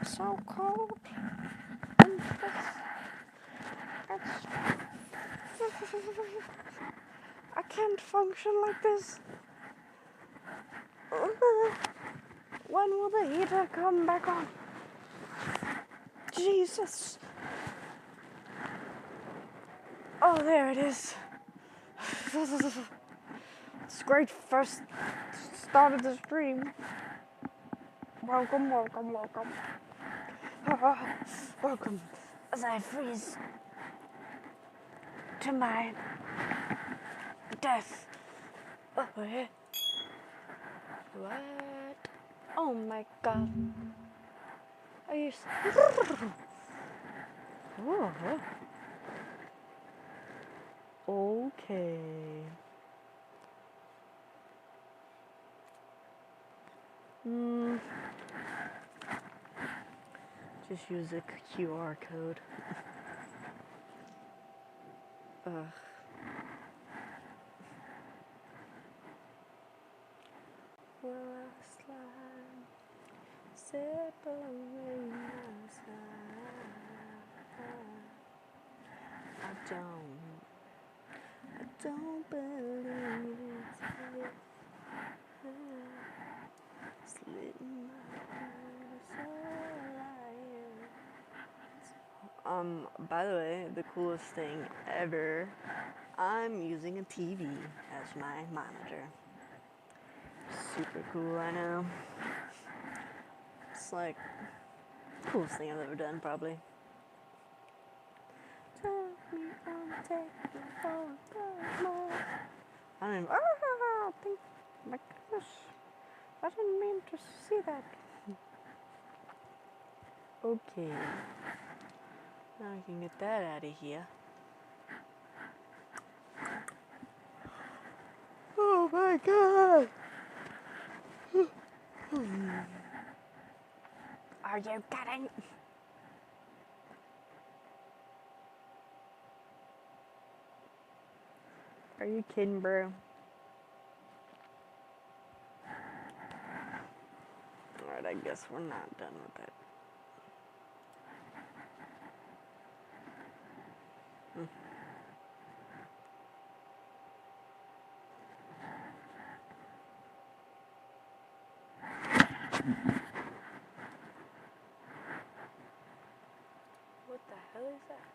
so cold. And I can't function like this. When will the heater come back on? Jesus. Oh, there it is. It's great first start of the stream. Welcome, welcome, welcome. Welcome as I freeze to my death. Oh, yeah. What? Oh my god. Are you... Oh. Okay. Just use a QR code. Ugh. Will I slide? Separating us. I don't believe it's slitting by the way, the coolest thing ever, I'm using a TV as my monitor. Super cool, I know. It's like the coolest thing I've ever done, probably. Tell me I'm taking I don't even, think, my goodness, I didn't mean to see that. Okay, now I can get that out of here. Oh my god! Are you kidding? Are you kidding, bro? Alright, I guess we're not done with it. What the hell is that?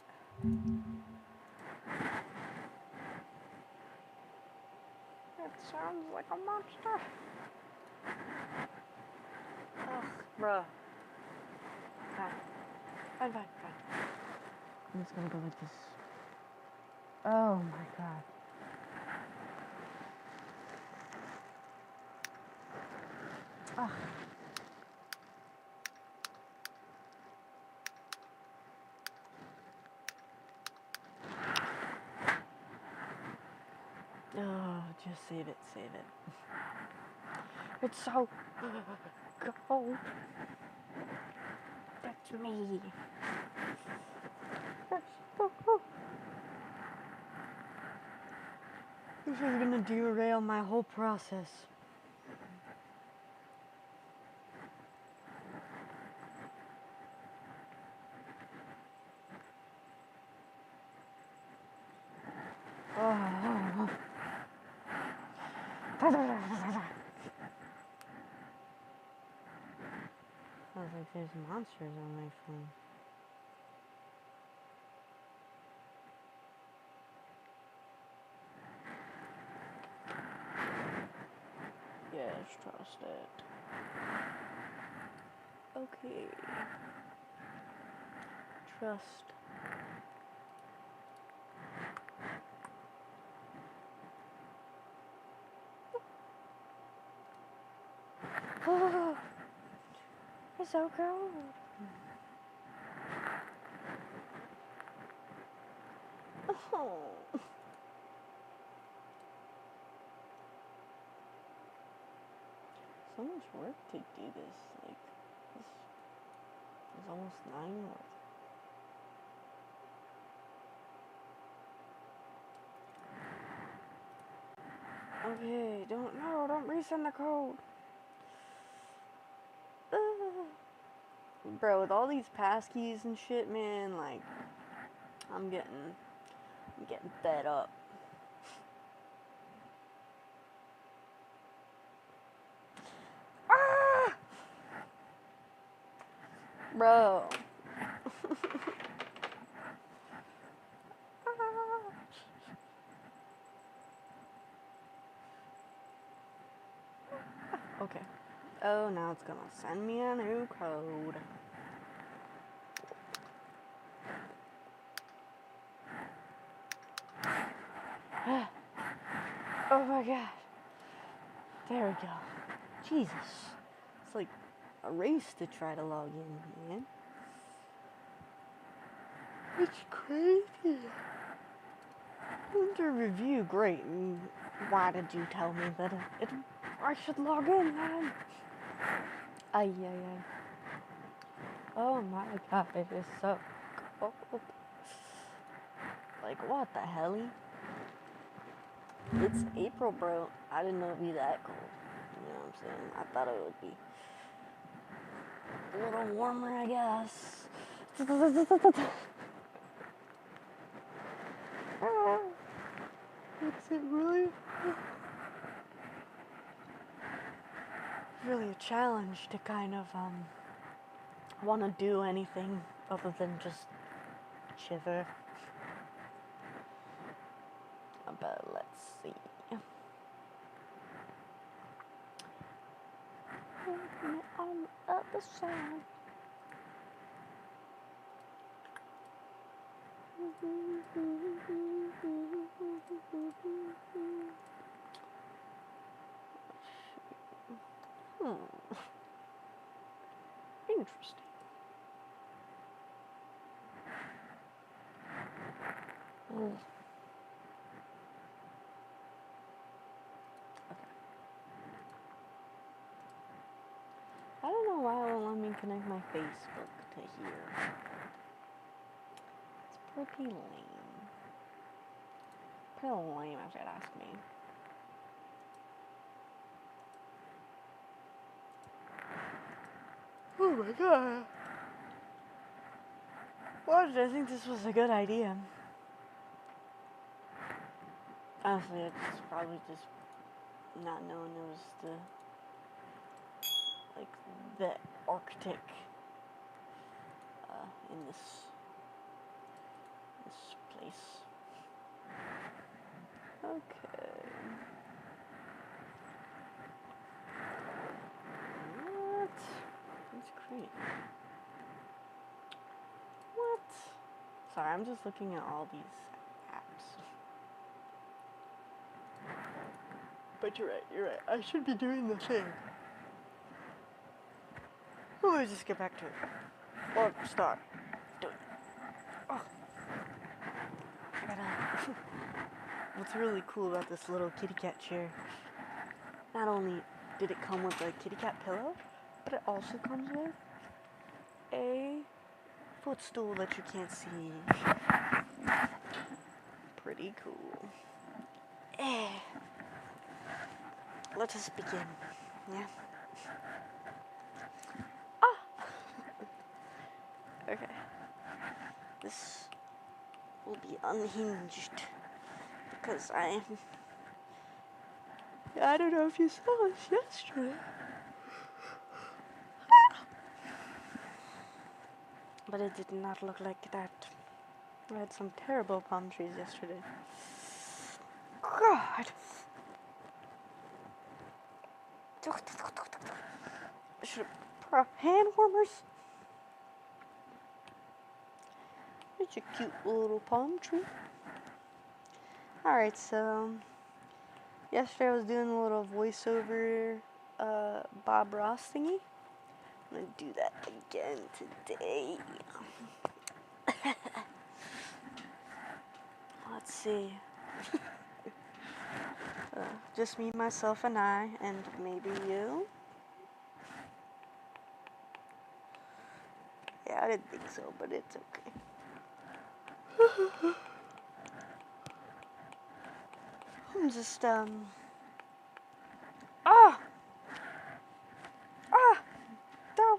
It sounds like a monster. Ugh, bruh. Fine. I'm just gonna go like this. Oh my god. Ugh. Oh, just save it. It's so cold. That's me. This is gonna derail my whole process. Oh. Sounds like there's monsters on my phone. Yes, trust it. Okay. Trust. Oh, it's so cold. Oh. So much work to do this. Like, this is almost 9 hours. Okay, don't resend the code. Bro, with all these passkeys and shit, man, like, I'm getting fed up. Ah! Bro. Okay. Oh, now it's gonna send me a new code. Oh my god. There we go. Jesus. It's like a race to try to log in, man. It's crazy. Under review, great. Why did you tell me that I should log in, man? Ay. Oh my god, it is so cold. Like, what the hell? It's April, bro. I didn't know it'd be that cold. You know what I'm saying? I thought it would be a little warmer, I guess. Is it really? Really a challenge to kind of want to do anything other than just shiver. But let's see. On the other side. Interesting. Okay. I don't know why it won't let me connect my Facebook to here. It's pretty lame. Pretty lame if you'd ask me. Oh my god. Why did I think this was a good idea? Honestly, it's probably just not knowing it was the Arctic in this place. Okay. What? That's great. What? Sorry, I'm just looking at all these apps. But you're right. I should be doing the thing. Let me just get back to it. Or start doing it. Oh. I gotta... What's really cool about this little kitty cat chair, not only did it come with a kitty cat pillow, but it also comes with a footstool that you can't see. Pretty cool. Let us begin. Yeah. Okay. This will be unhinged because I don't know if you saw this yesterday. But it did not look like that. I had some terrible palm trees yesterday. God. I should have brought hand warmers. It's a cute little palm tree. Alright, so yesterday I was doing a little voiceover Bob Ross thingy. I'm gonna do that again today. Let's see. Just me, myself, and I, and maybe you. Yeah, I didn't think so, but it's okay. I'm just, don't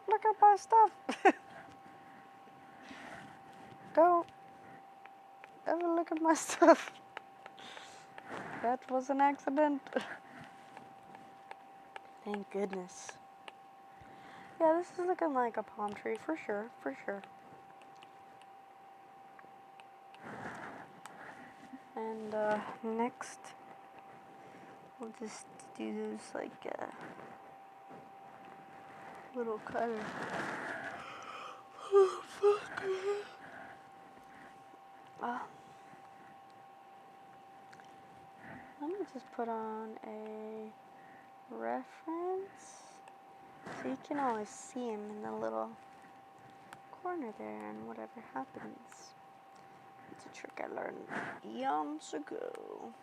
look at my stuff. have a look at my stuff. That was an accident. Thank goodness. Yeah, this is looking like a palm tree for sure, for sure. And next, we'll just do this like little cutter. Oh, fuck. Let me just put on a reference so you can always see him in the little corner there and whatever happens. It's a trick I learned eons ago.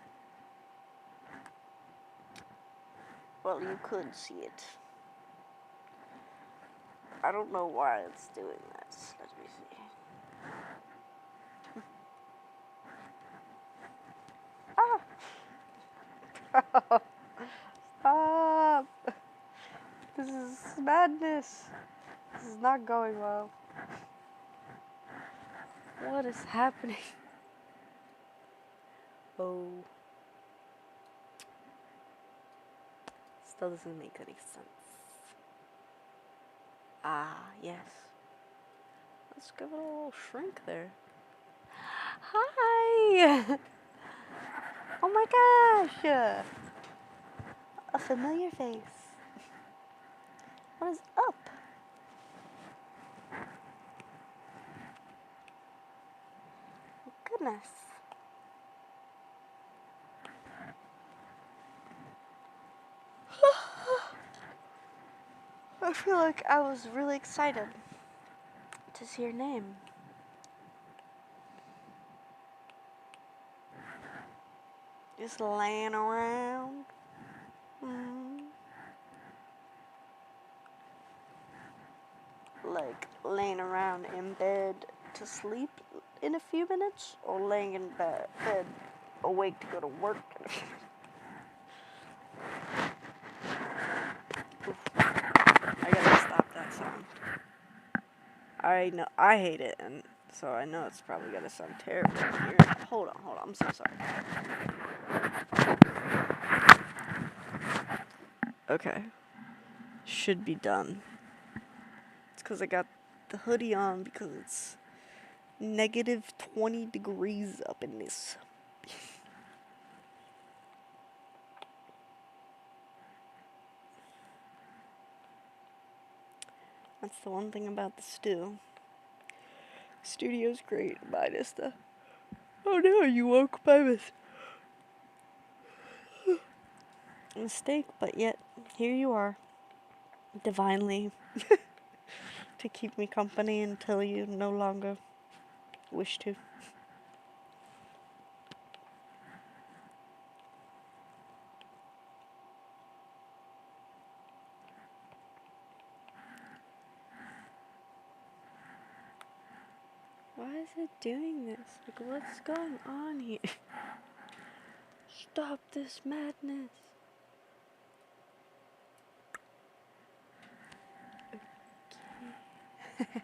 Well, you could see it. I don't know why it's doing this. Let me see. Ah! Stop! This is madness. This is not going well. What is happening? Oh. Still doesn't make any sense. Ah, yes. Let's give it a little shrink there. Hi! Oh my gosh! A familiar face. What is up? Goodness. I feel like I was really excited to see your name. Just laying around. Like laying around in bed to sleep in a few minutes, or laying in bed awake to go to work. I gotta stop that sound. I know, I hate it, and so I know it's probably gonna sound terrible here. Hold on, I'm so sorry. Okay. Should be done. It's because I got the hoodie on because it's negative 20 degrees up in this. That's the one thing about the studio's great, minus the... Oh no, you woke by mistake, but yet, here you are, divinely, to keep me company until you no longer wish to. Why is it doing this? Like, what's going on here? Stop this madness. Okay.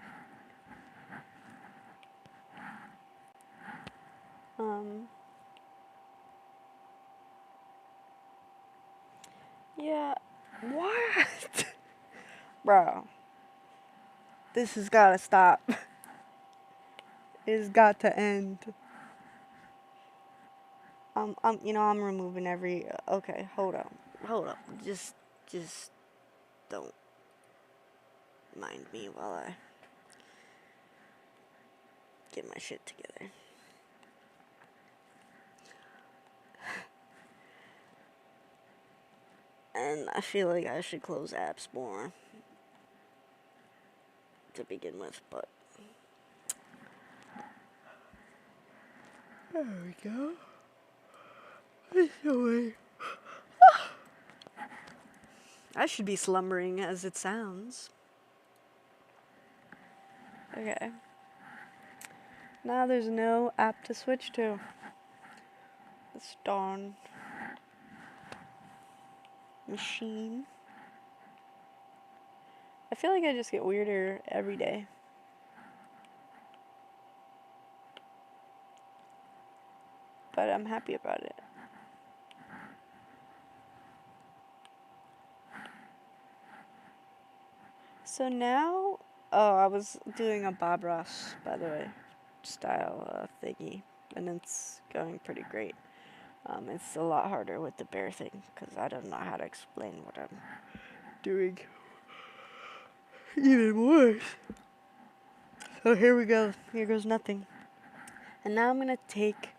Yeah, what? Bro, this has gotta stop. It's got to end. I'm removing every, okay, hold up, just don't mind me while I get my shit together. And I feel like I should close apps more to begin with, but there we go. I should be slumbering as it sounds. Okay. Now there's no app to switch to. This darn machine. I feel like I just get weirder every day. but I'm happy about it. So now, oh, I was doing a Bob Ross, by the way, style thingy, and it's going pretty great. It's a lot harder with the bear thing, because I don't know how to explain what I'm doing. Even worse. So here we go. Here goes nothing. And now I'm going to take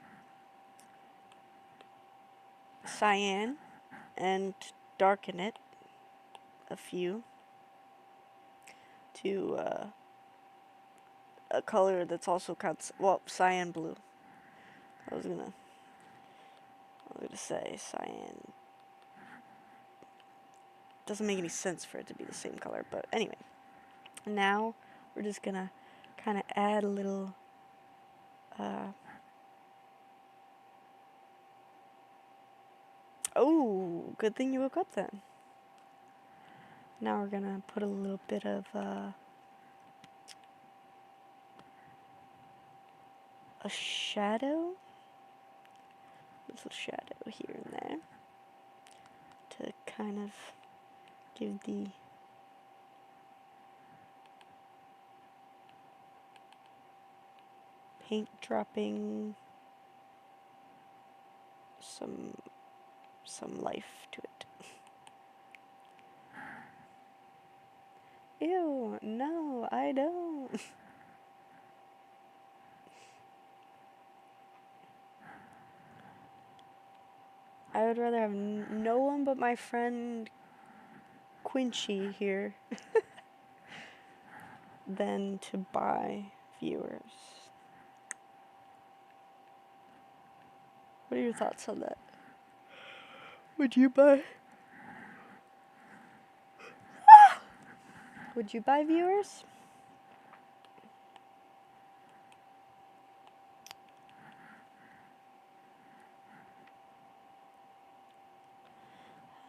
cyan and darken it a few to a color that's also well, cyan blue. I was gonna say cyan. Doesn't make any sense for it to be the same color, but anyway. Now we're just gonna kind of add a little oh, good thing you woke up then. Now we're gonna put a little bit of a shadow, little shadow here and there, to kind of give the paint dropping some life to it. Ew, no, I don't. I would rather have no one but my friend Quincy here than to buy viewers. What are your thoughts on that? Would you buy? Would you buy viewers?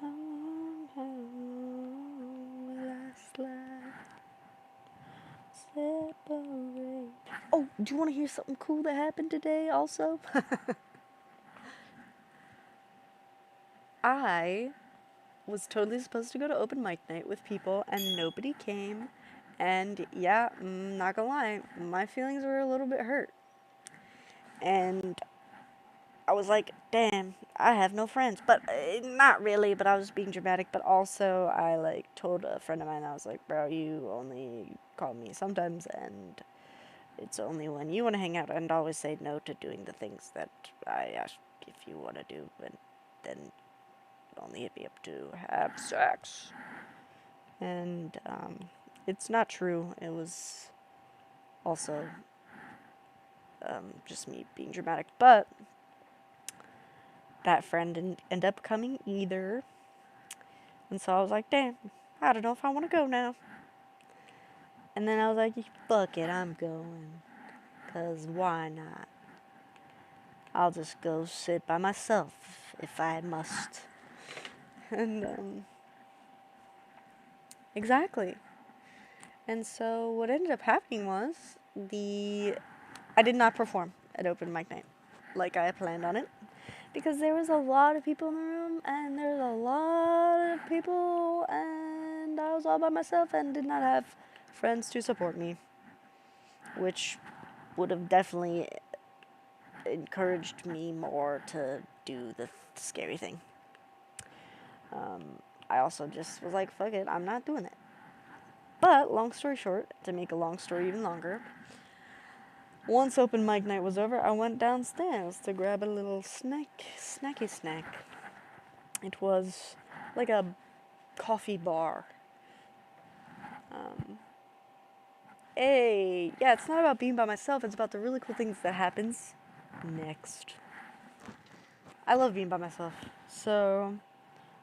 How will I slide, separate? Oh, do you want to hear something cool that happened today also? I was totally supposed to go to open mic night with people and nobody came. And yeah, not gonna lie, my feelings were a little bit hurt. And I was like, damn, I have no friends. But not really, but I was being dramatic. But also, I like told a friend of mine, I was like, bro, you only call me sometimes, and it's only when you want to hang out, and always say no to doing the things that I ask if you want to do, and then only hit me up to have sex. And it's not true. It was also just me being dramatic. But that friend didn't end up coming either. And so I was like, damn, I don't know if I want to go now. And then I was like, fuck it, I'm going. Because why not? I'll just go sit by myself if I must. And, exactly. And so what ended up happening was I did not perform at open mic night like I planned on it, because there was a lot of people in the room, and there was a lot of people, and I was all by myself and did not have friends to support me, which would have definitely encouraged me more to do the scary thing. I also just was like, fuck it, I'm not doing it. But, long story short, to make a long story even longer, once open mic night was over, I went downstairs to grab a little snacky snack. It was like a coffee bar. Yeah, it's not about being by myself, it's about the really cool things that happens next. I love being by myself. So,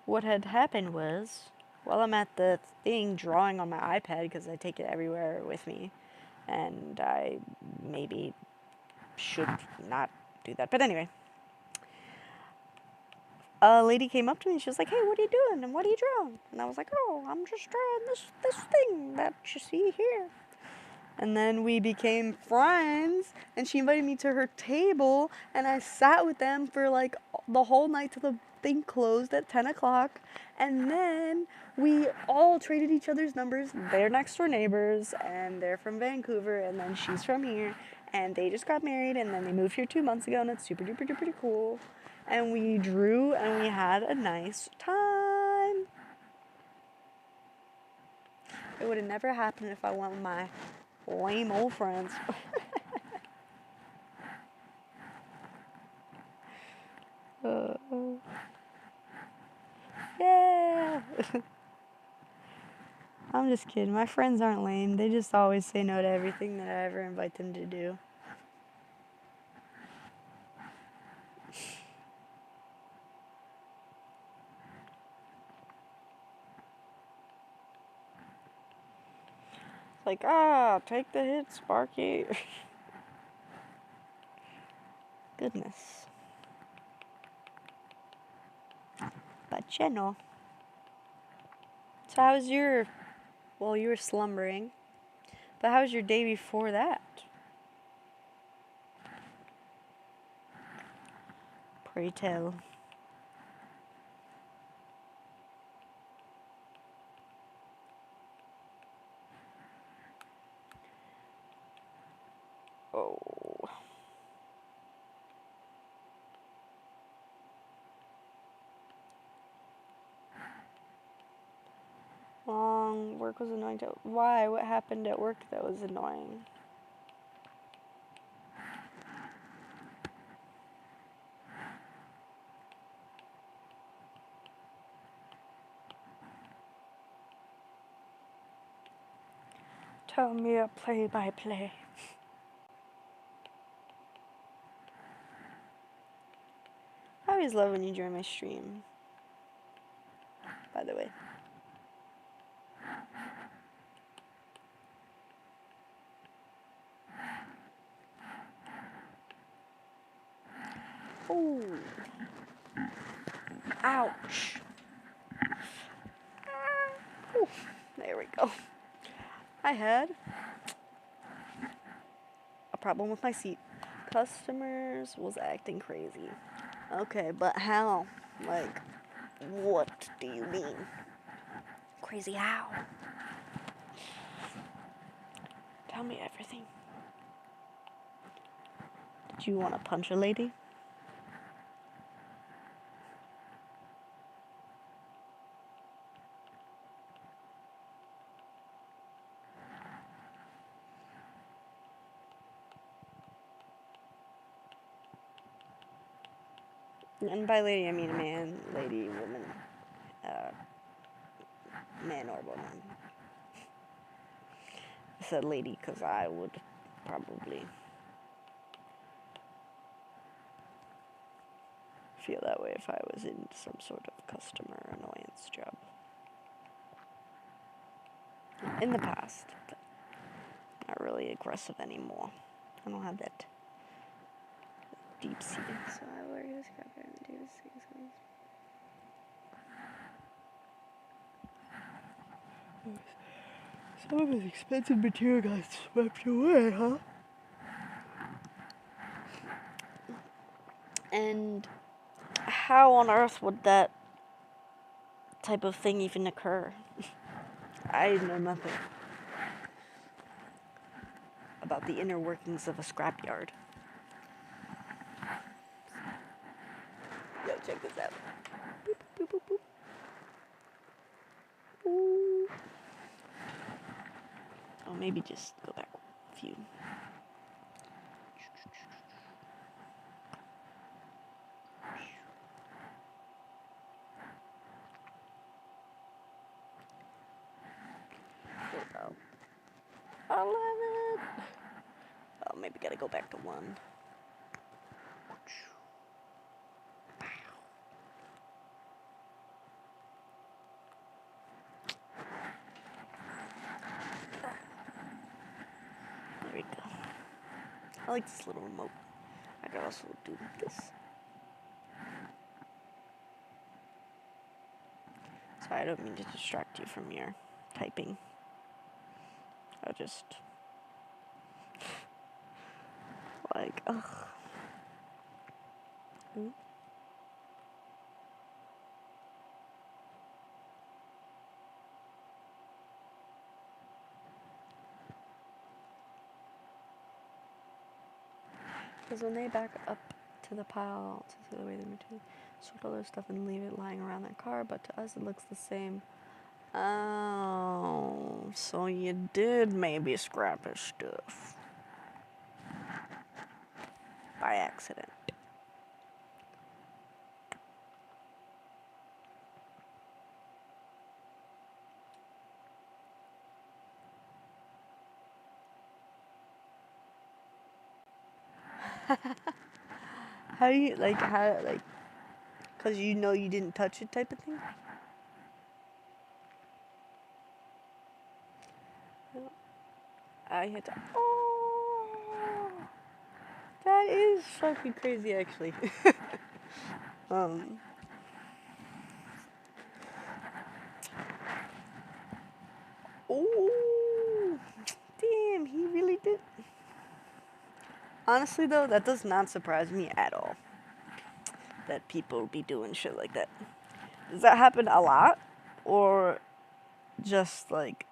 what had happened was, while I'm at the thing drawing on my iPad, because I take it everywhere with me, and I maybe should not do that, but anyway, a lady came up to me and she was like, hey, what are you doing, and what are you drawing? And I was like, oh, I'm just drawing this thing that you see here. And then we became friends, and she invited me to her table, and I sat with them for like the whole night till the thing closed at 10 o'clock. And then we all traded each other's numbers. They're next door neighbors, and they're from Vancouver, and then she's from here. And they just got married, and then they moved here 2 months ago, and it's super duper duper cool. And we drew, and we had a nice time. It would have never happened if I went with my lame old friends. Yeah. I'm just kidding. My friends aren't lame. They just always say no to everything that I ever invite them to do. Like, take the hit, Sparky. Goodness. But you know. So how was your, well, you were slumbering, but how was your day before that? Pray tell. Oh. Long work was annoying. Why? What happened at work that was annoying? Tell me a play-by-play. I always love when you join my stream, by the way. Oh. Ouch. Ooh, there we go. I had a problem with my seat. Customers was acting crazy. Okay, but how? Like, what do you mean? Crazy how? Tell me everything. Did you want to punch a lady? And by lady, I mean man, lady, woman, man or woman. I said lady because I would probably feel that way if I was in some sort of customer annoyance job. In the past, but not really aggressive anymore. I don't have that deep sea. So I work as a copper and do some of his expensive material got swept away, huh? And how on earth would that type of thing even occur? I know nothing about the inner workings of a scrapyard. Yo, check this out. Boop, boop, boop, boop. Ooh. Oh, maybe just go back a few. There we go. 11. Oh, maybe gotta go back to 1. There we go. I like this little remote. I could also do this. Sorry, I don't mean to distract you from your typing. I'll just like, ugh. Because when they back up to the pile to throw away the material, sort all their stuff and leave it lying around their car, but to us it looks the same. Oh, so you did maybe scrap his stuff. By accident. How do you, like, because you know you didn't touch it type of thing? I had to, oh, that is fucking crazy, actually. Oh, damn, he really did. Honestly, though, that does not surprise me at all. That people be doing shit like that. Does that happen a lot? Or just like...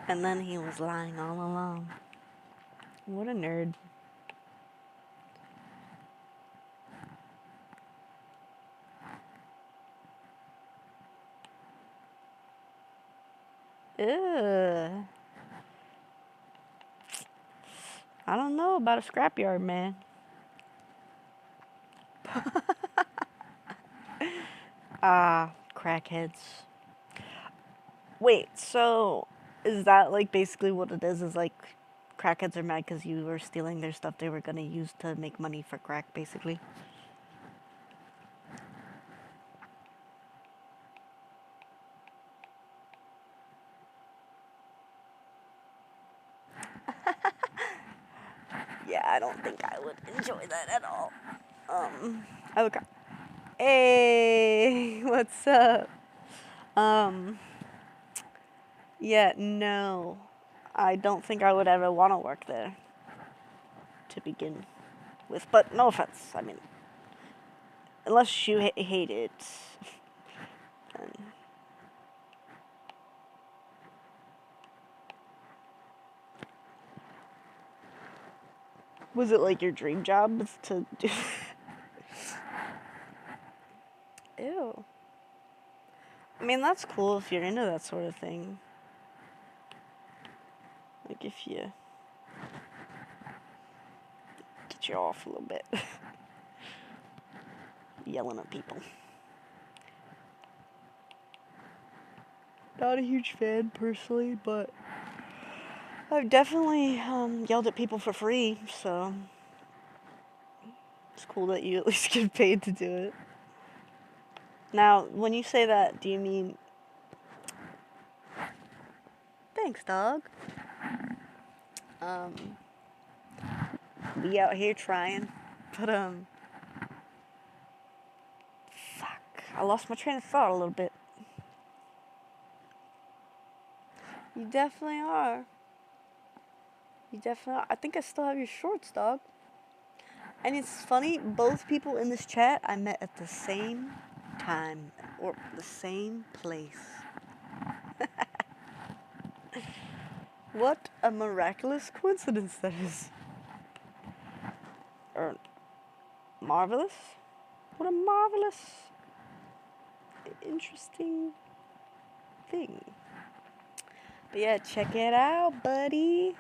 And then he was lying all along. What a nerd. Ugh. I don't know about a scrapyard, man. Crackheads. Wait, so is that like basically what it is? Is like crackheads are mad because you were stealing their stuff they were gonna use to make money for crack, basically? Yeah, I don't think I would enjoy that at all. Okay. Hey, what's up? Yeah, no. I don't think I would ever want to work there to begin with. But no offense. I mean, unless you hate it. Then. Was it like your dream job to do? Ew. I mean, that's cool if you're into that sort of thing. Like if you get you off a little bit. Yelling at people. Not a huge fan personally, but I've definitely yelled at people for free, so it's cool that you at least get paid to do it. Now, when you say that, do you mean... Thanks, dog. We out here trying, but fuck, I lost my train of thought a little bit. You definitely are. You definitely are. I think I still have your shorts, dog. And it's funny, both people in this chat I met at the same time, or the same place. What a miraculous coincidence that is. Or marvelous? What a marvelous, interesting thing. But yeah, check it out, buddy.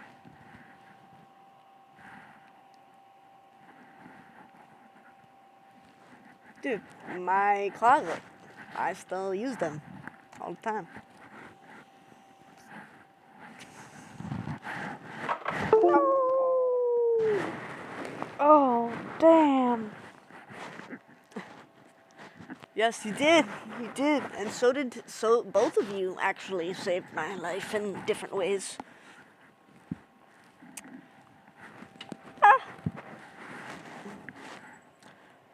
Dude, my closet, I still use them all the time. Oh, damn. Yes, you did. You did. And so both of you actually saved my life in different ways. Ah.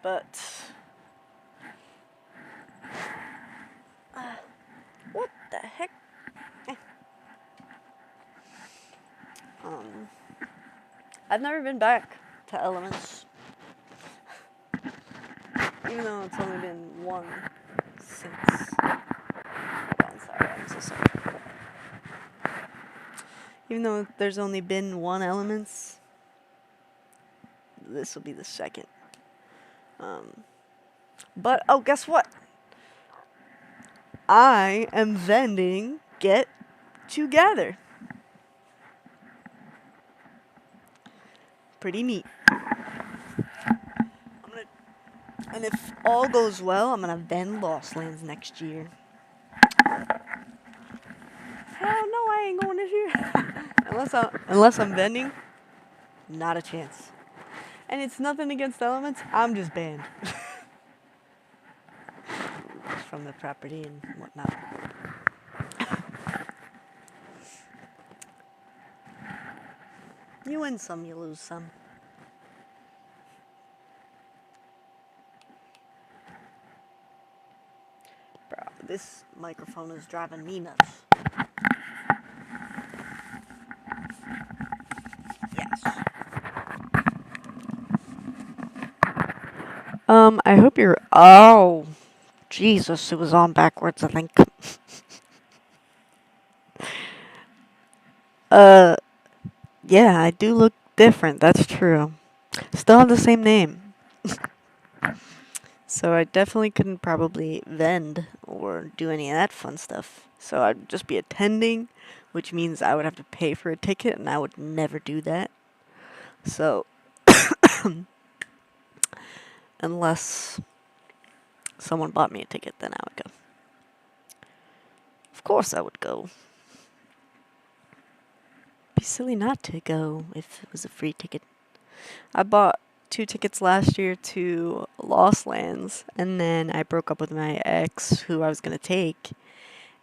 But what the heck? Um, I've never been back to Elements, even though it's only been one since. Hold on, sorry, I'm so sorry. Even though there's only been one Elements, this will be the second. But oh, guess what? I am vending Get Together. Pretty neat. And if all goes well, I'm gonna vend Lost Lands next year. Hell no, I ain't going this year. unless I'm vending, not a chance. And it's nothing against Elements. I'm just banned from the property and whatnot. You win some, you lose some. Bro, this microphone is driving me nuts. Yes. I hope you're... Oh, Jesus, it was on backwards, I think. Yeah, I do look different, that's true. Still have the same name. So I definitely couldn't probably vend or do any of that fun stuff. So I'd just be attending, which means I would have to pay for a ticket, and I would never do that. So, unless someone bought me a ticket, then I would go. Of course I would go. It'd be silly not to go if it was a free ticket. I bought 2 tickets last year to Lost Lands, and then I broke up with my ex, who I was going to take,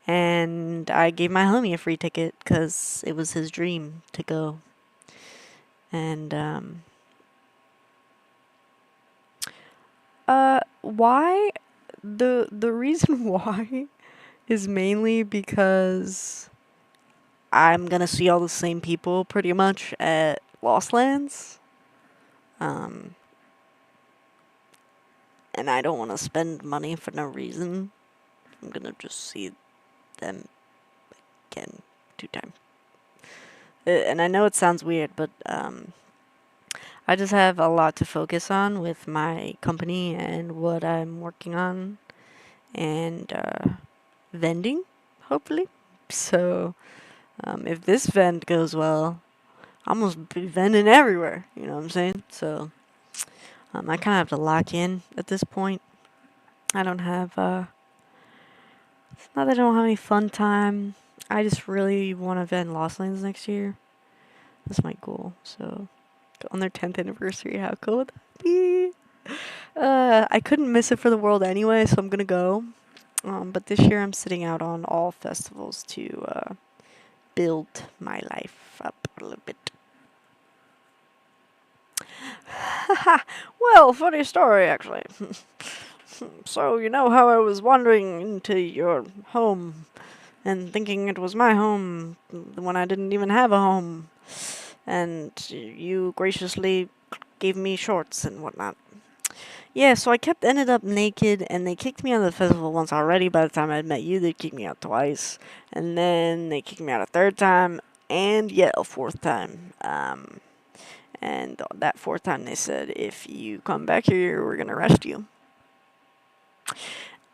and I gave my homie a free ticket because it was his dream to go. And, why? The reason why is mainly because I'm gonna see all the same people pretty much at Lost Lands. And I don't want to spend money for no reason. I'm gonna just see them again 2 times. And I know it sounds weird, but I just have a lot to focus on with my company and what I'm working on, and vending, hopefully. So if this vend goes well, I'm gonna be vending everywhere. You know what I'm saying? So I kind of have to lock in at this point. I don't have, it's not that I don't have any fun time. I just really want to vend Lost Lands next year. That's my goal. So, on their 10th anniversary, how cool would that be? I couldn't miss it for the world anyway, so I'm gonna go. But this year I'm sitting out on all festivals to build my life up a little bit. Well, funny story, actually. So, you know how I was wandering into your home and thinking it was my home when I didn't even have a home, and you graciously gave me shorts and whatnot. Yeah, so I ended up naked, and they kicked me out of the festival once already. By the time I met you, they kicked me out twice, and then they kicked me out a 3rd time, and yet a 4th time. And that 4th time they said, if you come back here, we're gonna arrest you.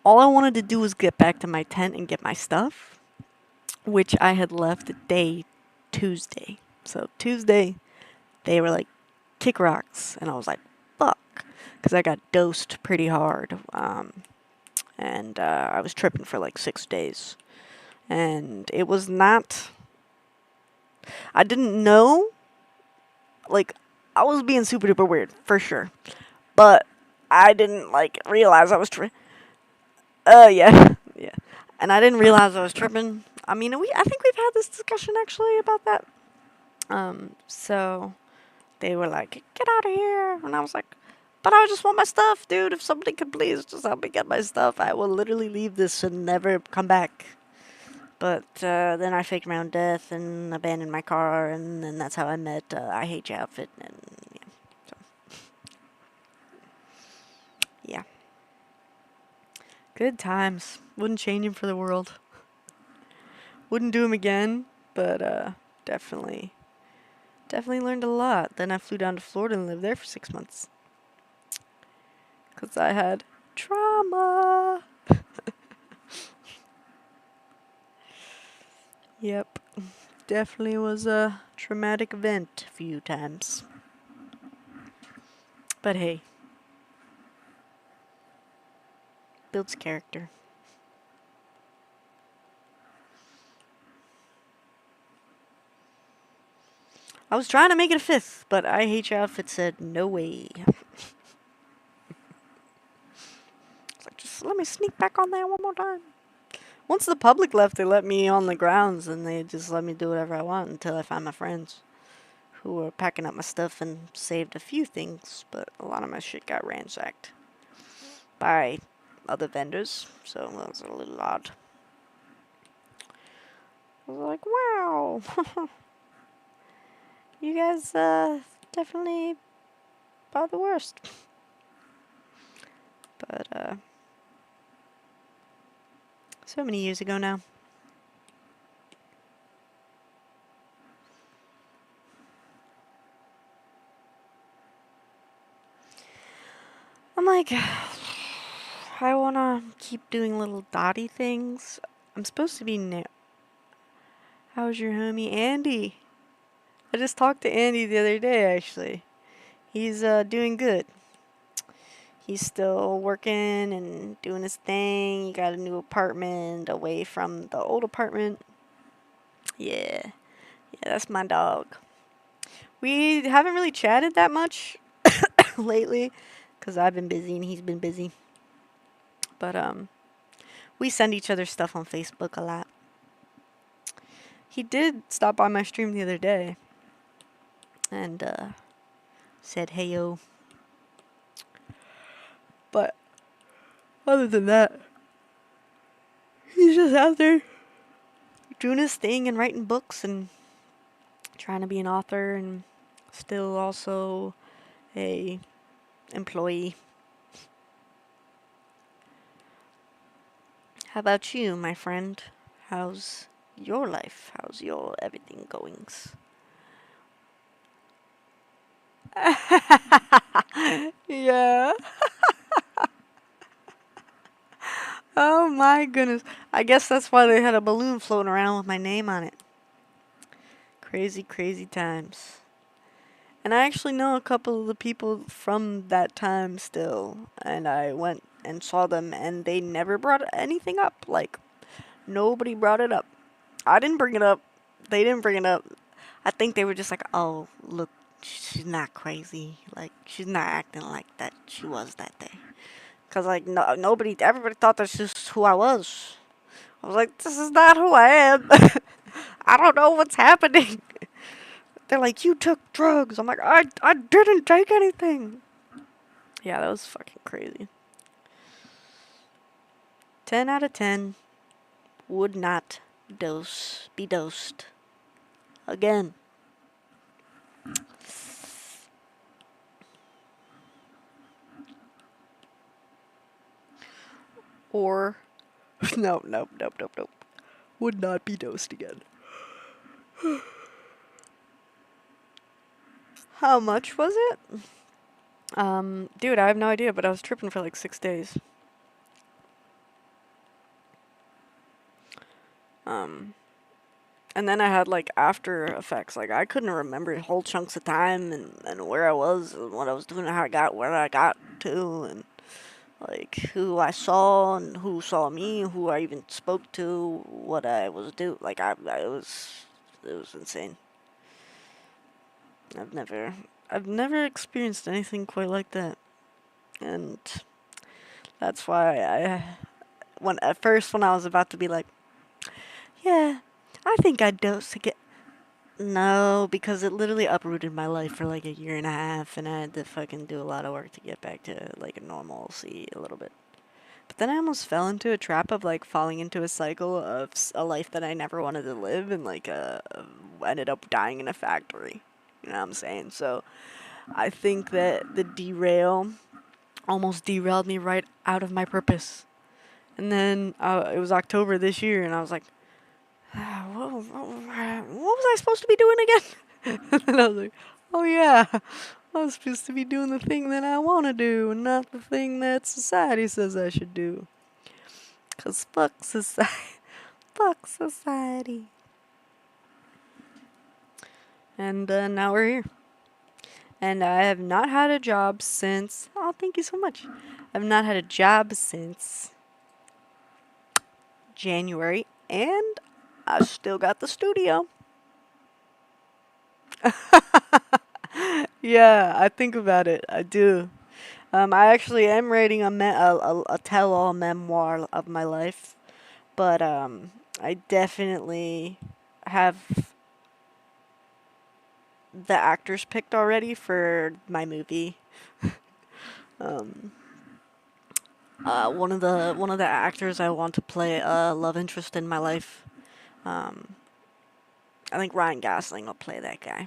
All I wanted to do was get back to my tent and get my stuff, which I had left the day Tuesday. So Tuesday, they were like, kick rocks, and I was like, fuck, because I got dosed pretty hard, and I was tripping for like 6 days, and it was not, I didn't know, like, I was being super duper weird, for sure, but I didn't, like, realize I was yeah, and I didn't realize I was tripping. I mean, I think we've had this discussion, actually, about that. So they were like, get out of here. And I was like, but I just want my stuff, dude. If somebody could please just help me get my stuff, I will literally leave this and never come back. But then I faked my own death and abandoned my car, and then that's how I met I Hate Your Outfit, and yeah. So, yeah. Good times. Wouldn't change him for the world. Wouldn't do him again, but definitely learned a lot. Then I flew down to Florida and lived there for 6 months. Because I had trauma. Yep. Definitely was a traumatic event a few times. But hey, builds character. I was trying to make it a fifth, but I Hate Your Outfit said no way. It's like, just let me sneak back on that one more time. Once the public left, they let me on the grounds, and they just let me do whatever I want until I find my friends, who were packing up my stuff and saved a few things, but a lot of my shit got ransacked by other vendors, so that was a little odd. I was like, wow, you guys definitely are the worst. But so many years ago now. I'm like, I wanna keep doing little dotty things. I'm supposed to be How's your homie Andy? I just talked to Andy the other day, actually. He's doing good. He's still working and doing his thing. He got a new apartment away from the old apartment. Yeah. Yeah, that's my dog. We haven't really chatted that much lately because I've been busy and he's been busy. But we send each other stuff on Facebook a lot. He did stop by my stream the other day and said hey yo. But other than that, he's just out there doing his thing and writing books and trying to be an author and still also a employee. How about you, my friend? How's your life? How's your everything goings? Yeah. Oh my goodness. I guess that's why they had a balloon floating around with my name on it. Crazy, crazy times. And I actually know a couple of the people from that time still. And I went and saw them and they never brought anything up. Like, nobody brought it up. I didn't bring it up. They didn't bring it up. I think they were just like, oh, look, she's not crazy. Like, she's not acting like that she was that day. Because, like, everybody thought that's just who I was. I was like, this is not who I am. I don't know what's happening. They're like, you took drugs. I'm like, I didn't take anything. Yeah, that was fucking crazy. 10 out of 10 would not be dosed again. Or, nope. Would not be dosed again. How much was it? Dude, I have no idea, but I was tripping for like 6 days. And then I had like after effects. Like I couldn't remember whole chunks of time and where I was and what I was doing and how I got where I got to and like who I saw and who saw me, who I even spoke to, what I was doing. Like it was insane. I've never experienced anything quite like that. And that's why when I was about to be like, yeah, I think I'd dose to get. No, because it literally uprooted my life for like a year and a half, and I had to fucking do a lot of work to get back to like a normalcy a little bit. But then I almost fell into a trap of like falling into a cycle of a life that I never wanted to live, and like ended up dying in a factory. You know what I'm saying? So I think that the derail almost derailed me right out of my purpose. And then it was October this year, and I was like, what was I supposed to be doing again? And I was like, oh yeah, I was supposed to be doing the thing that I want to do, and not the thing that society says I should do. 'Cause fuck society. Fuck society. And now we're here. And I have not had a job since. Oh, thank you so much. I've not had a job since January, and I still got the studio. Yeah, I think about it. I do. I actually am writing a tell-all memoir of my life, but I definitely have the actors picked already for my movie. Um, one of the actors I want to play a love interest in my life. Um, I think Ryan Gosling will play that guy,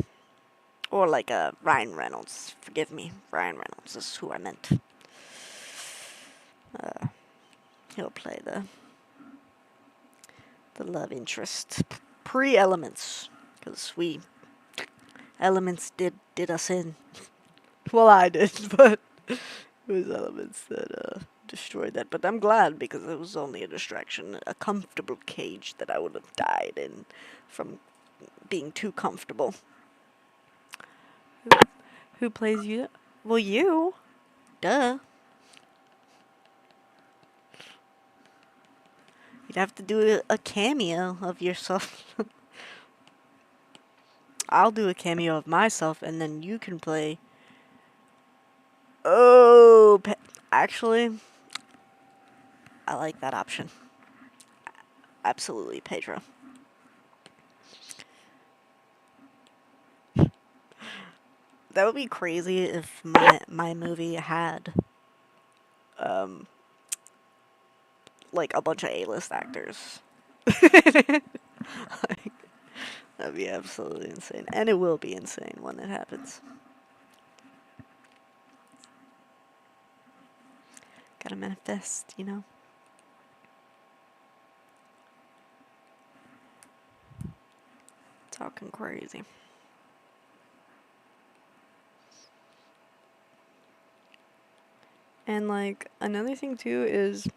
or like Ryan Reynolds. Forgive me, Ryan Reynolds is who I meant. He'll play the love interest pre-elements, because we elements did us in. Well, I did, but it was elements that destroyed that. But I'm glad, because it was only a distraction, a comfortable cage that I would have died in from being too comfortable. Who plays you? Well, you. Duh. You'd have to do a cameo of yourself. I'll do a cameo of myself, and then you can play. Oh, actually, I like that option. Absolutely, Pedro. That would be crazy if my movie had like a bunch of A-list actors. Like, that'd be absolutely insane, and it will be insane when it happens. Gotta manifest, you know. Talking crazy. And like another thing too is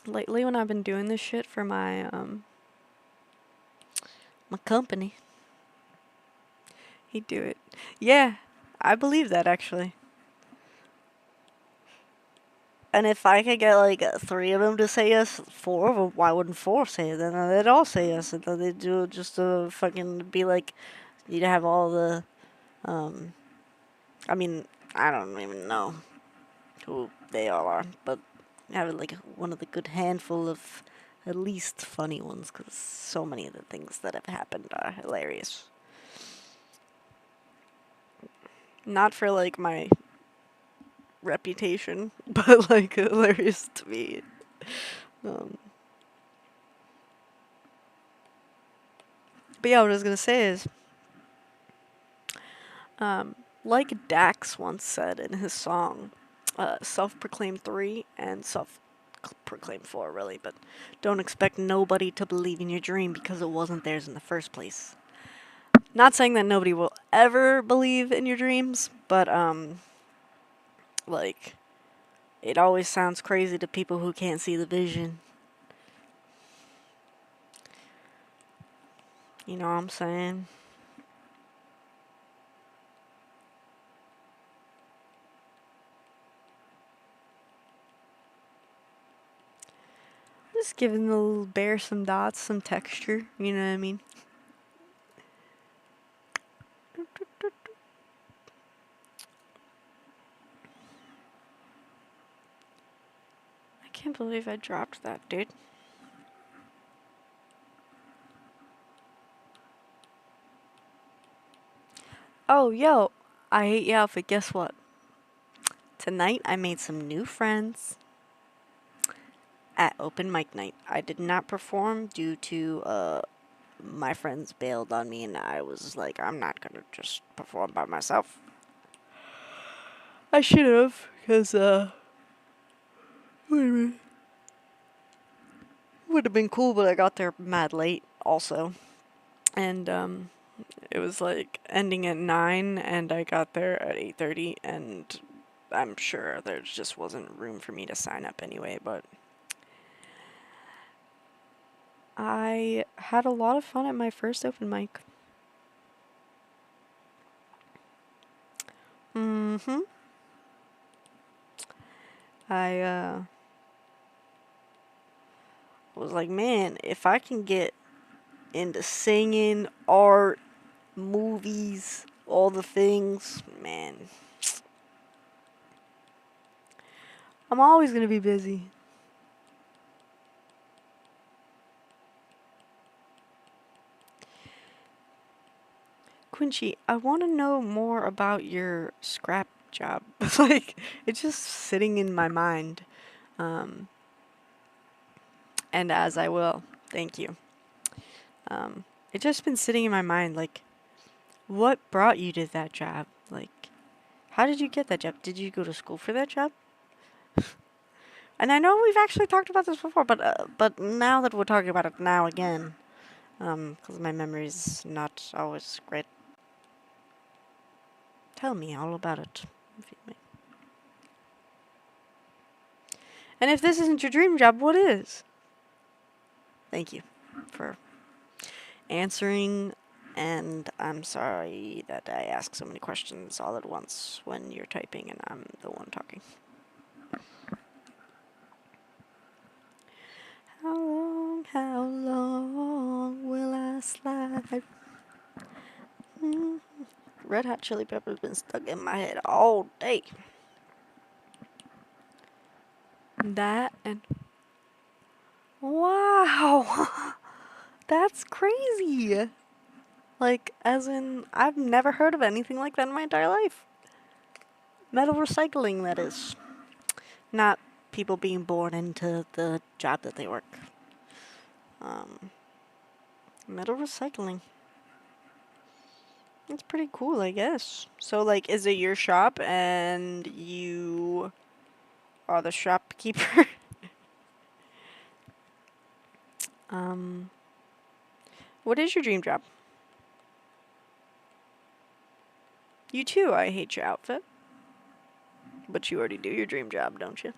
lately when I've been doing this shit for my my company. He'd do it. Yeah, I believe that actually. And if I could get like 3 of them to say yes, 4 of them, why wouldn't 4 say it? Then they'd all say yes, and then they'd do it just to fucking be like, you'd have all the, I mean, I don't even know who they all are, but have like one of the good handful of at least funny ones, because so many of the things that have happened are hilarious. Not for like my reputation, but like hilarious to me. Um, but yeah, what I was gonna say is, like Dax once said in his song, self-proclaimed 3 and self-proclaimed 4, really, but don't expect nobody to believe in your dream because it wasn't theirs in the first place. Not saying that nobody will ever believe in your dreams, but like, it always sounds crazy to people who can't see the vision. You know what I'm saying? Just giving the little bear some dots, some texture, you know what I mean? I can't believe I dropped that, dude. Oh, yo, I hate your outfit. Guess what? Tonight I made some new friends. at open mic night. I did not perform due to my friends bailed on me, and I was like, I'm not gonna just perform by myself. I should have, because would have been cool, but I got there mad late also. And it was like ending at 9, and I got there at 8:30, and I'm sure there just wasn't room for me to sign up anyway, but I had a lot of fun at my first open mic. Mm-hmm. I was like, man, if I can get into singing, art, movies, all the things, man, I'm always gonna be busy. Quincy, I want to know more about your scrap job. Like, it's just sitting in my mind. Um, and as I will, thank you. It's just been sitting in my mind, like, what brought you to that job? Like, how did you get that job? Did you go to school for that job? And I know we've actually talked about this before, but now that we're talking about it now again, because my memory's not always great. Tell me all about it, if you may. And if this isn't your dream job, what is? Thank you for answering, and I'm sorry that I ask so many questions all at once when you're typing and I'm the one talking. How long will I slide? Red Hot Chili Pepper's been stuck in my head all day. That and wow, that's crazy. Like, as in, I've never heard of anything like that in my entire life. Metal recycling, that is. Not people being born into the job that they work. Metal recycling. That's pretty cool, I guess. So, like, is it your shop and you are the shopkeeper? What is your dream job? You too, I hate your outfit. But you already do your dream job, don't you?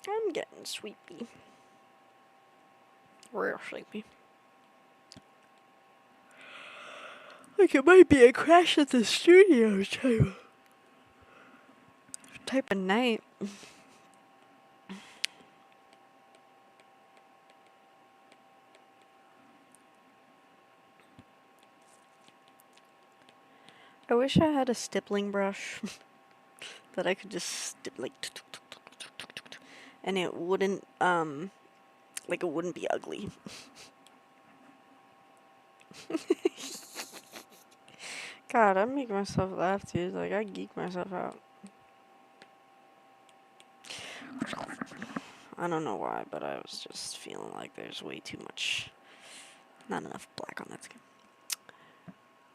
I'm getting sleepy. Real sleepy. Like it might be a crash at the studio type of night. I wish I had a stippling brush that I could just stip like, and it wouldn't like it wouldn't be ugly. God, I make myself laugh, dude. Like I geek myself out. I don't know why, but I was just feeling like there's way too much, not enough black on that skin.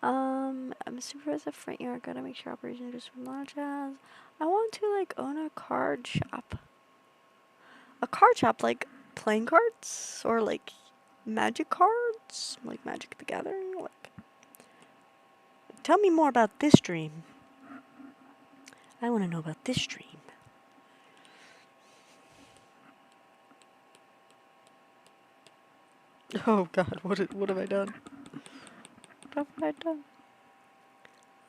I'm a supervisor of front yard. Gotta make sure operations goes from large as. I want to like own a card shop. A card shop, like playing cards or like magic cards, like Magic the Gathering. Like, tell me more about this dream. I want to know about this dream. Oh God, what have I done? What have I done?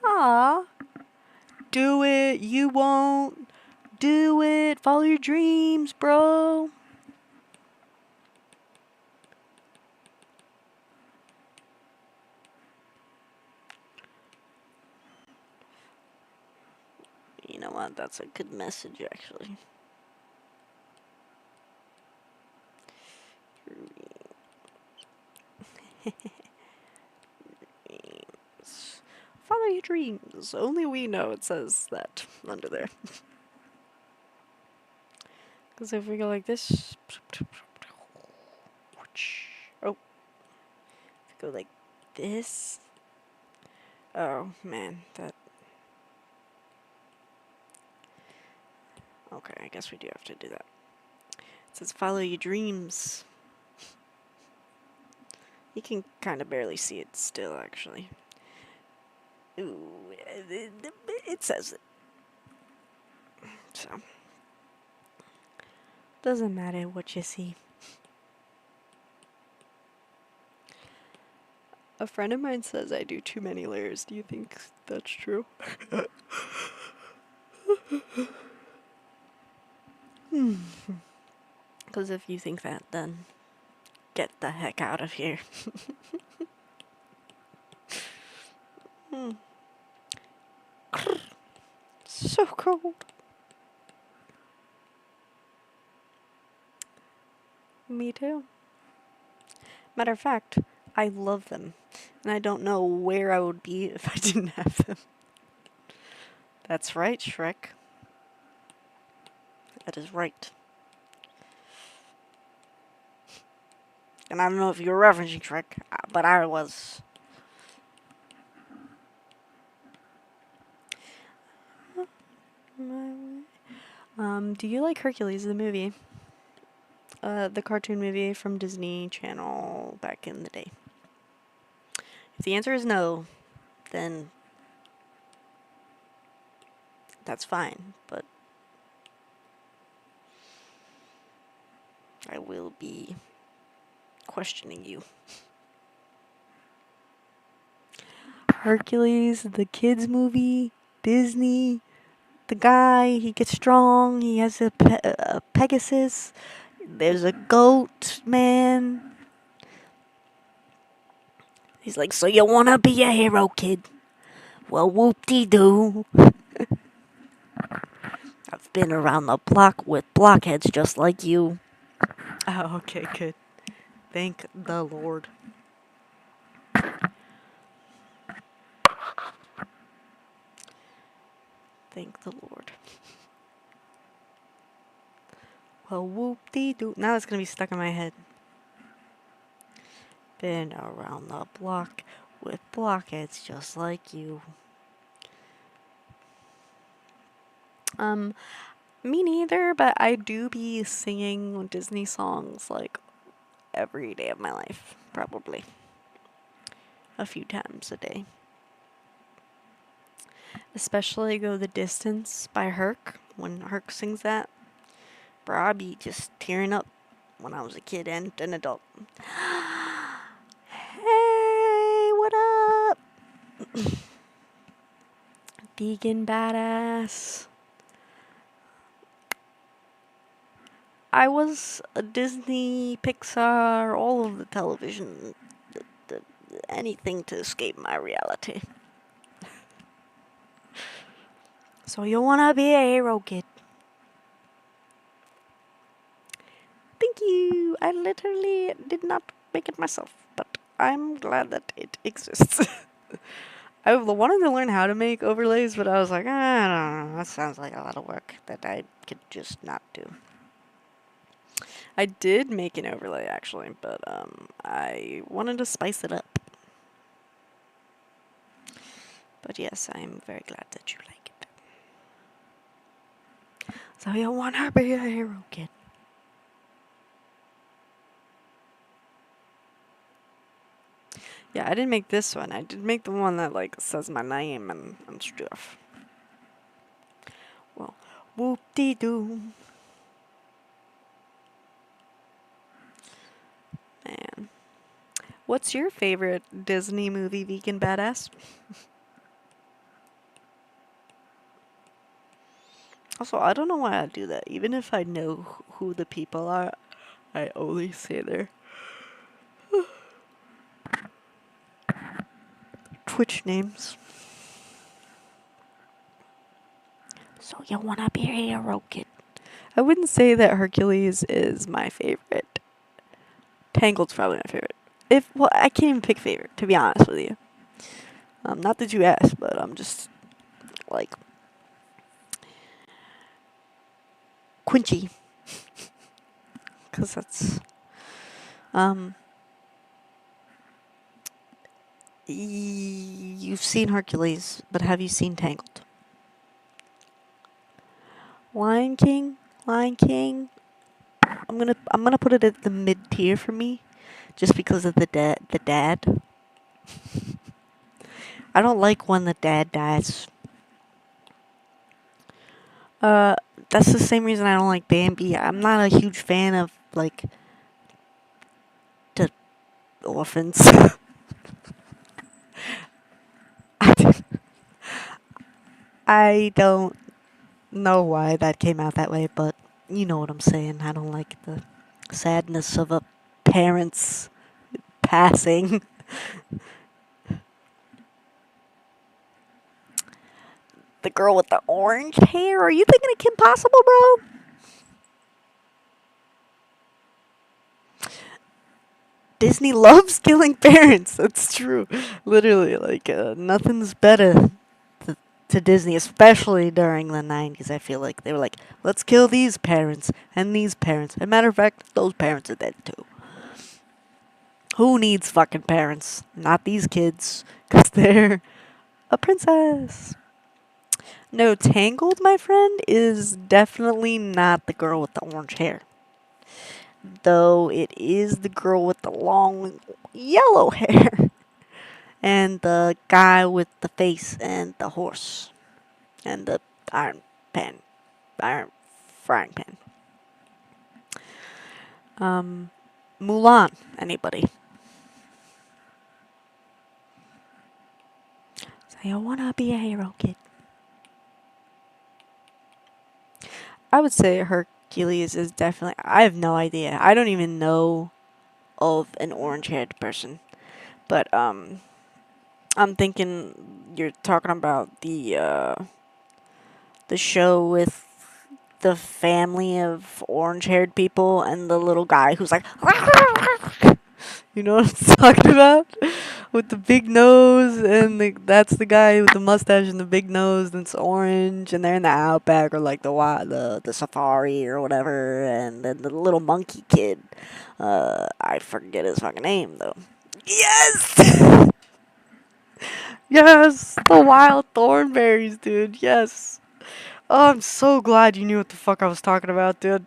Ah, do it. You won't. Do it. Follow your dreams, bro. You know what? That's a good message, actually. Follow follow your dreams. Only we know it says that under there. Because if we go like this... Oh. If we go like this... Oh, man, that... Okay, I guess we do have to do that. It says follow your dreams. You can kind of barely see it still, actually. Ooh, it says it. So, doesn't matter what you see. A friend of mine says I do too many layers. Do you think that's true? Because if you think that, then get the heck out of here. So cold. Me too. Matter of fact, I love them. And I don't know where I would be if I didn't have them. That's right, Shrek. That is right. And I don't know if you were referencing Shrek, but I was. Do you like Hercules, the movie? The cartoon movie from Disney Channel back in the day. If the answer is no, then that's fine, but I will be questioning you. Hercules, the kids movie, Disney, the guy, he gets strong, he has a Pegasus, there's a goat, man. He's like, so you wanna be a hero, kid? Well, whoop-de-doo. I've been around the block with blockheads just like you. Oh, okay, good. Thank the Lord. Thank the Lord. Well, whoop-de-doo. Now it's gonna be stuck in my head. Been around the block with blockheads just like you. Me neither, but I do be singing Disney songs like every day of my life, probably. A few times a day. Especially Go the Distance by Herc. When Herc sings that, bro, I'd be just tearing up when I was a kid and an adult. Hey, what up? Vegan badass. I was a Disney, Pixar, all of the television, anything to escape my reality. So you wanna be a hero, kid? Thank you. I literally did not make it myself, but I'm glad that it exists. I wanted to learn how to make overlays, but I was like, I don't know, that sounds like a lot of work that I could just not do. I did make an overlay, actually, but I wanted to spice it up. But yes, I am very glad that you like it. So you wanna be a hero, kid? Yeah, I didn't make this one. I did make the one that, like, says my name and stuff. Well, whoop-de-doo. Man. What's your favorite Disney movie, Vegan Badass? Also, I don't know why I do that. Even if I know who the people are, I only say their Twitch names. So you wanna be a hero, kid? I wouldn't say that Hercules is my favorite. Tangled's probably my favorite. Well, I can't even pick favorite, to be honest with you. Not that you asked, but I'm just like Quincy, because that's um. You've seen Hercules, but have you seen Tangled? Lion King, Lion King. I'm gonna put it at the mid tier for me, just because of the dad. The dad. I don't like when the dad dies. Uh, that's the same reason I don't like Bambi. I'm not a huge fan of like the orphans. I don't know why that came out that way, but you know what I'm saying. I don't like the sadness of a parent's passing. The girl with the orange hair? Are you thinking of Kim Possible, bro? Disney loves killing parents. That's true. Literally, like, nothing's better to Disney, especially during the 90s. I feel like they were like, let's kill these parents and these parents. As a matter of fact, those parents are dead too. Who needs fucking parents? Not these kids, because they're a princess. No, Tangled, my friend, is definitely not the girl with the orange hair. Though it is the girl with the long yellow hair. And the guy with the face and the horse. And the iron pan. Iron frying pan. Mulan. Anybody? Say, I wanna be a hero, kid. I would say Hercules is definitely. I have no idea. I don't even know of an orange haired person. But, I'm thinking you're talking about the show with the family of orange haired people and the little guy who's like, you know what I'm talking about? With the big nose, and that's the guy with the mustache and the big nose that's orange, and they're in the outback or like the safari or whatever, and then the little monkey kid. I forget his fucking name though. Yes! Yes! The wild thornberries, dude, yes. Oh, I'm so glad you knew what the fuck I was talking about, dude.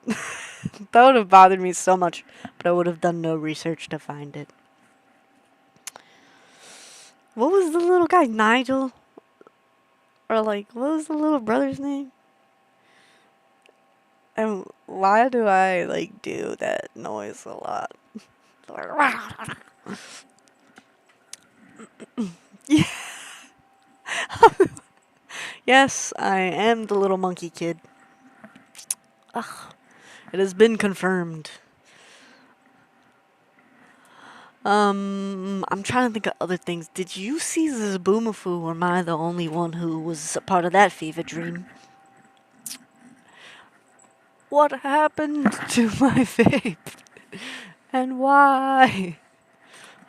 That would have bothered me so much, but I would have done no research to find it. What was the little guy? Nigel? Or, like, what was the little brother's name? And why do I, like, do that noise a lot? Yeah. Yes, I am the little monkey kid. Ugh. It has been confirmed. I'm trying to think of other things. Did you see Zaboomafoo, or am I the only one who was a part of that fever dream? What happened to my vape? And why?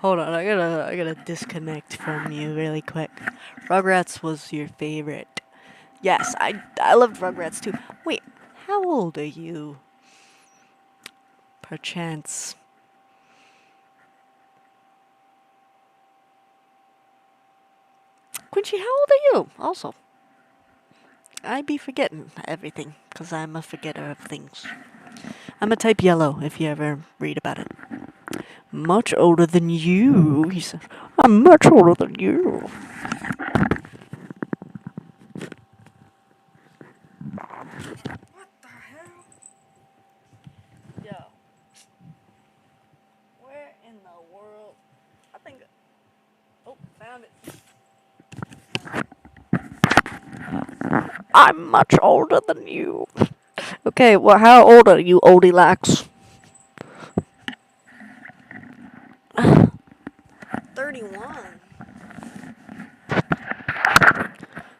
Hold on, I gotta disconnect from you really quick. Rugrats was your favorite. Yes, I loved Rugrats too. Wait, how old are you? Perchance. Quincy, how old are you? Also, I be forgetting everything, because I'm a forgetter of things. I'm a type yellow, if you ever read about it. Much older than you, he said. I'm much older than you. What the hell? Yo. Where in the world? I think. Oh, found it. I'm much older than you. Okay, well, how old are you, oldie lax? 31.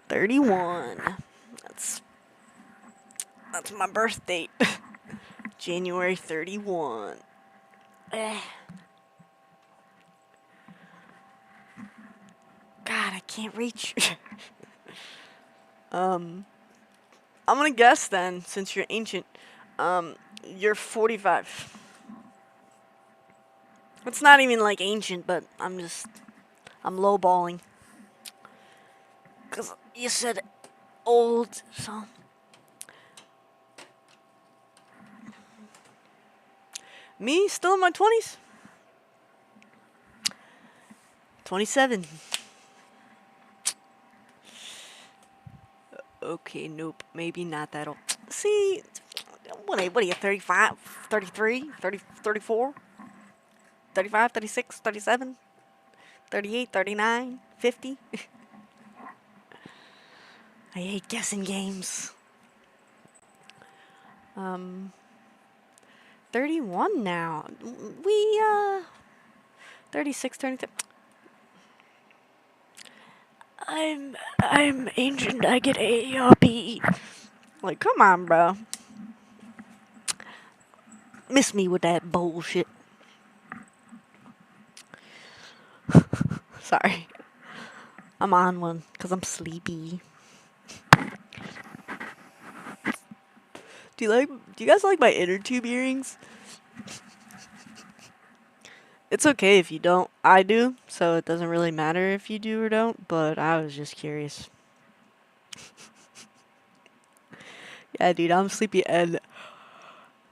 31. That's my birth date. January 31. God, I can't reach. I'm gonna guess then, since you're ancient, you're 45. It's not even like ancient, but I'm lowballing. Cause you said old, so. Me, still in my 20s? 27. Okay, nope, maybe not that old. See, what are you, 35, 33, 30, 34, 35, 36, 37, 38, 39, 50? I hate guessing games. 31 now. We, 36, 37. I'm ancient. I get AARP. Like, come on, bro. Miss me with that bullshit. Sorry. I'm on one because I'm sleepy. Do you guys like my inner tube earrings? It's okay if you don't. I do, so it doesn't really matter if you do or don't, but I was just curious. Yeah, dude, I'm sleepy and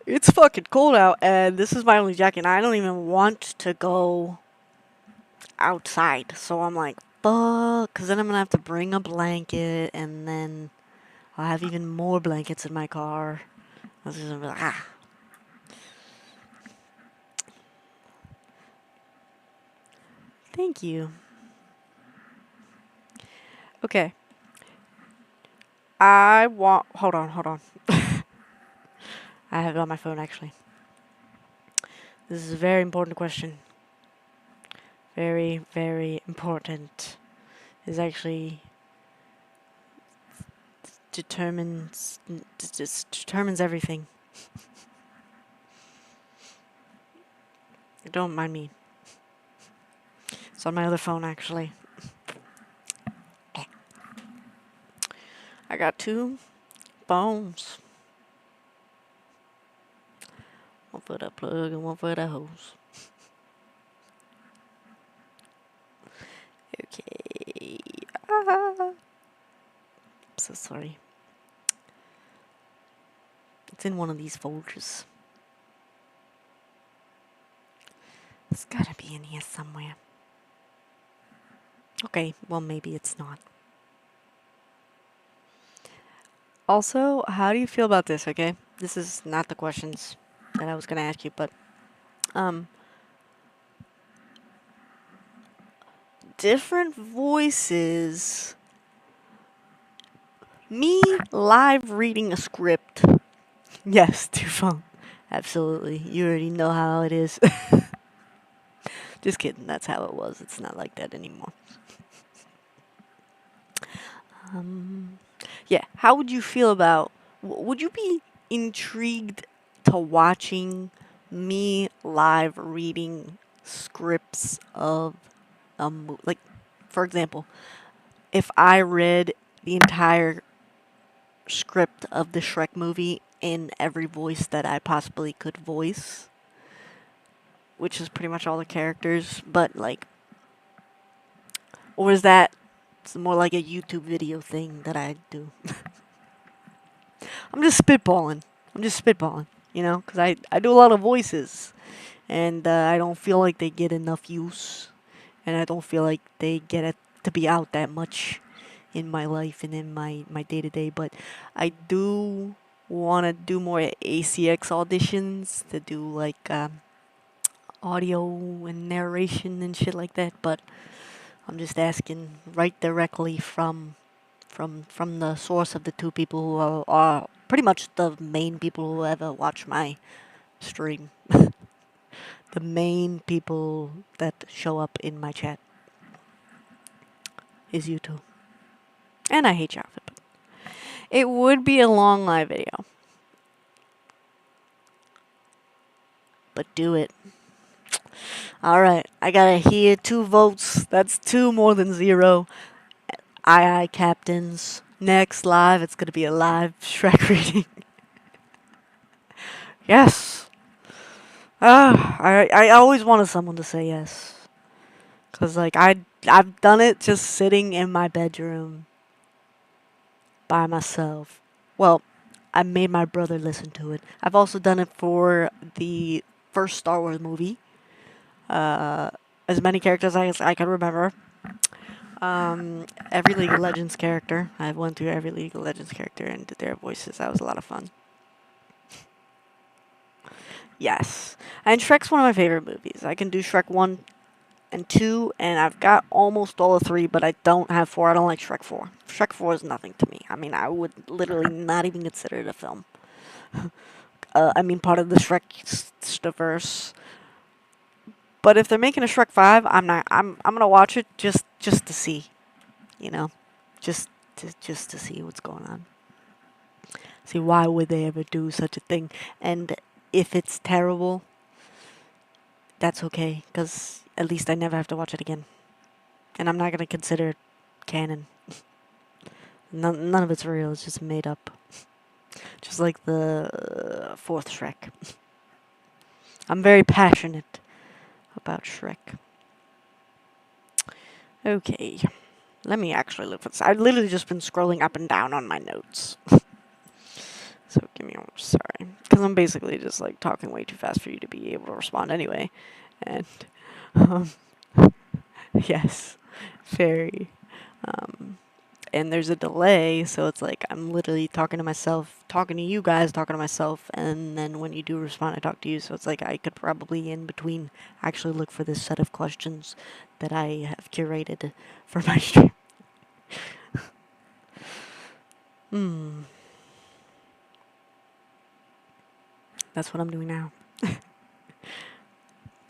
it's fucking cold out and this is my only jacket and I don't even want to go outside. So I'm like, fuck, because then I'm going to have to bring a blanket and then I'll have even more blankets in my car. I was just gonna be like, ah. Thank you. Okay. Hold on. I have it on my phone, actually. This is a very important question. Very, very important. Is actually determines everything. Don't mind me. It's on my other phone, actually. I got 2 phones. One for the plug and one for the hose. Okay. I'm so sorry. It's in one of these folders. It's gotta be in here somewhere. Okay, well, maybe it's not. Also, how do you feel about this, okay? This is not the questions that I was gonna ask you, but, different voices. Me live reading a script. Yes, Tufong. Absolutely. You already know how it is. Just kidding, that's how it was. It's not like that anymore. Yeah, how would you feel about... Would you be intrigued to watching me live reading scripts of like, for example, if I read the entire script of the Shrek movie in every voice that I possibly could voice, which is pretty much all the characters, but like, or is that more like a YouTube video thing that I do? I'm just spitballing, you know, because I do a lot of voices, and I don't feel like they get enough use, and I don't feel like they get it to be out that much in my life and in my day-to-day, but I do want to do more ACX auditions to do like audio and narration and shit like that, but I'm just asking right directly from the source of the 2 people who are pretty much the main people who ever watch my stream. The main people that show up in my chat is you 2. And I hate your outfit. But it would be a long live video. But do it. Alright, I gotta hear 2 votes. That's 2 more than 0. Aye, aye, captains. Next live, it's gonna be a live Shrek reading. Yes. I always wanted someone to say yes. Cause like I've done it just sitting in my bedroom by myself. Well, I made my brother listen to it. I've also done it for the first Star Wars movie. Uh, as many characters as I can remember. Every League of Legends character. I went through every League of Legends character and did their voices. That was a lot of fun. Yes. And Shrek's one of my favorite movies. I can do Shrek 1 and 2, and I've got almost all of 3, but I don't have 4. I don't like Shrek 4. Shrek 4 is nothing to me. I mean, I would literally not even consider it a film. I mean, part of the Shrek-verse. But if they're making a Shrek 5, I'm not. I'm gonna watch it just to see, you know, just to see what's going on. See, why would they ever do such a thing? And if it's terrible, that's okay, because at least I never have to watch it again. And I'm not going to consider it canon. None of it's real, it's just made up. Just like the fourth Shrek. I'm very passionate about Shrek. Okay, let me actually look for this. I've literally just been scrolling up and down on my notes. So give me a sorry, because I'm basically just like talking way too fast for you to be able to respond anyway. And um, yes, very. And there's a delay, so it's like I'm literally talking to myself, talking to you guys, talking to myself, and then when you do respond, I talk to you. So it's like I could probably in between actually look for this set of questions that I have curated for my stream. That's what I'm doing now.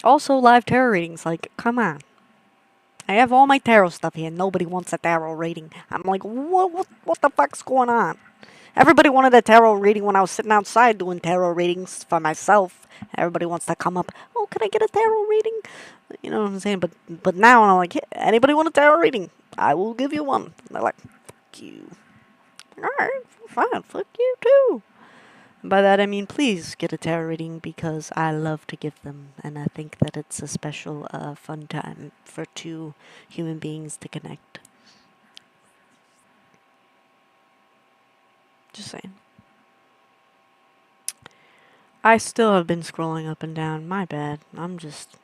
Also, live tarot readings. Like, come on. I have all my tarot stuff here. Nobody wants a tarot reading. I'm like, what the fuck's going on? Everybody wanted a tarot reading when I was sitting outside doing tarot readings for myself. Everybody wants to come up. Oh, can I get a tarot reading? You know what I'm saying? But now I'm like, hey, anybody want a tarot reading? I will give you one. And they're like, fuck you. All right, fine. Fuck you too. By that I mean, please get a tarot reading because I love to give them, and I think that it's a special, fun time for two human beings to connect. Just saying. I still have been scrolling up and down. My bad. I'm just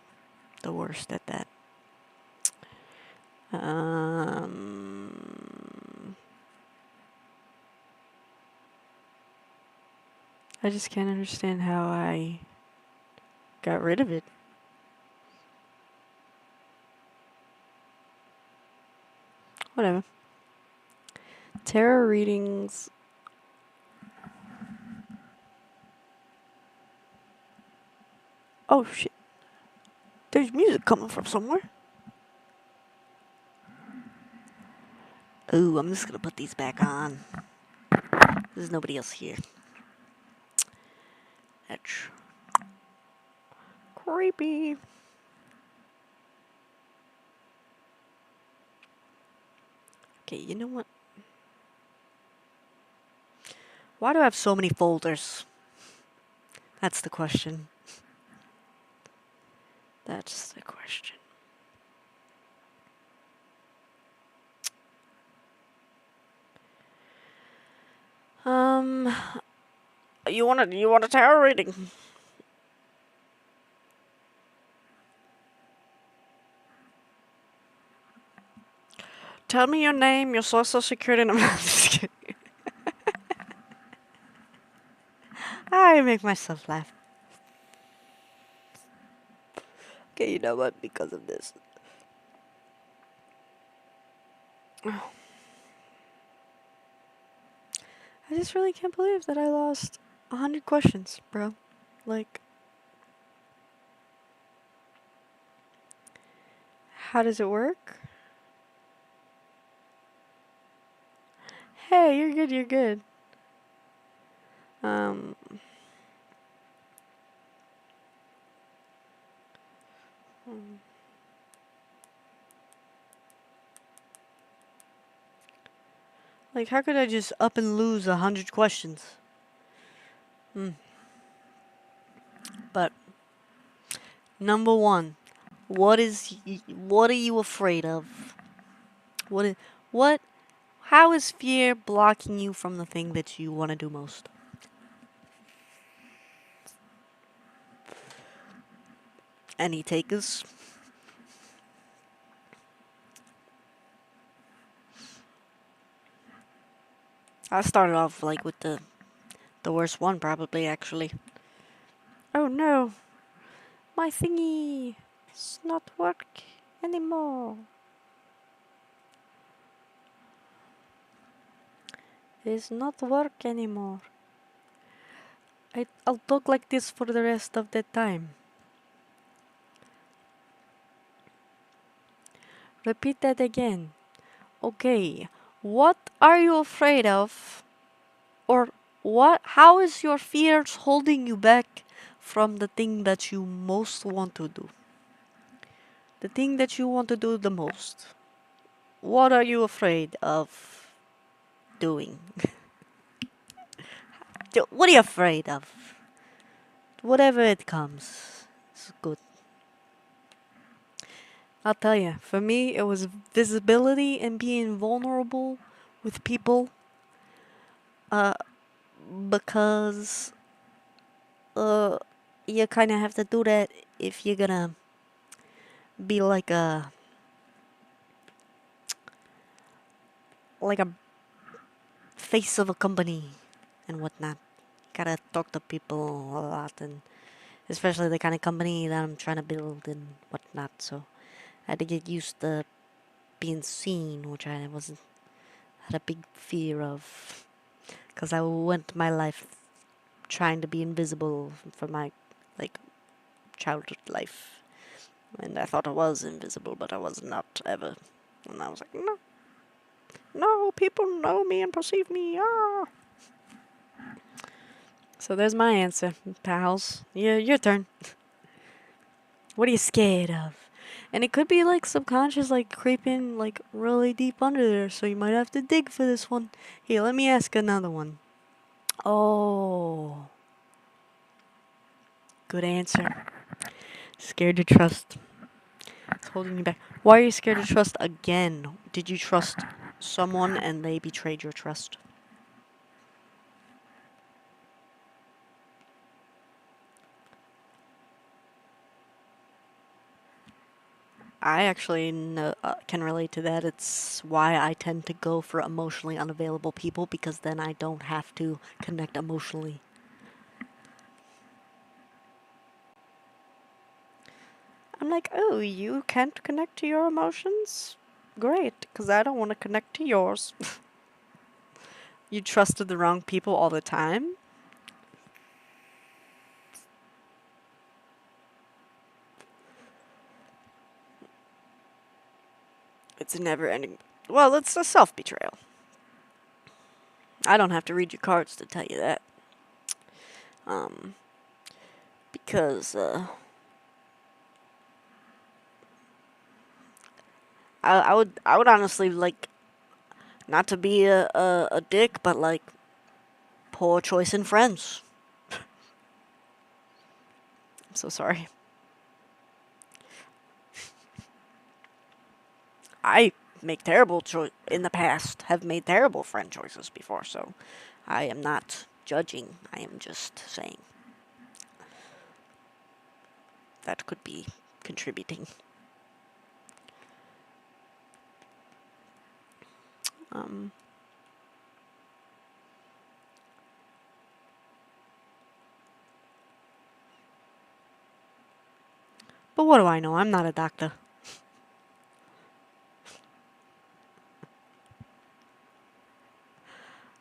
the worst at that. I just can't understand how I got rid of it. Whatever. Tarot readings. Oh shit. There's music coming from somewhere. Ooh, I'm just gonna put these back on. There's nobody else here. That's creepy. Okay, you know what? Why do I have so many folders? That's the question. That's the question. You want a tarot reading? Tell me your name, your social security number. I'm just kidding. I make myself laugh. Okay, you know what? Because of this. I just really can't believe that I lost 100 questions, bro. Like, how does it work? Hey, you're good, you're good. Like, how could I just up and lose 100 questions? But number one, what are you afraid of? What is, what? How is fear blocking you from the thing that you want to do most? Any takers? I started off like with the worst one probably actually. Oh no, my thingy is not work anymore. It's not work anymore. I'll talk like this for the rest of the time. Repeat that again. Okay, what are you afraid of? Or how is your fears holding you back from the thing that you most want to do? The thing that you want to do the most. What are you afraid of doing? What are you afraid of? Whatever it comes, it's good. I'll tell you, for me, it was visibility and being vulnerable with people. Uh, because uh, you kind of have to do that if you're gonna be like a face of a company and whatnot. Gotta talk to people a lot, and especially the kind of company that I'm trying to build and whatnot. So I had to get used to being seen, which I wasn't had a big fear of, because I went my life trying to be invisible for my like childhood life, and I thought I was invisible, but I was not ever. And I was like, no, no, people know me and perceive me. Ah. So there's my answer, pals. Yeah, your turn. What are you scared of? And it could be like subconscious, like creeping like really deep under there, so you might have to dig for this one. Here, let me ask another one. Oh, good answer. Scared to trust. It's holding you back. Why are you scared to trust again? Did you trust someone and they betrayed your trust? I actually can relate to that. It's why I tend to go for emotionally unavailable people, because then I don't have to connect emotionally. I'm like, oh, you can't connect to your emotions? Great, because I don't want to connect to yours. You trusted the wrong people all the time? It's a never ending. Well, it's a self betrayal. I don't have to read your cards to tell you that. Because, I would honestly like, not to be a dick, but like, poor choice in friends. I'm so sorry. I make terrible in the past have made terrible friend choices before, so I am not judging. I am just saying that could be contributing. Um, but what do I know? I'm not a doctor.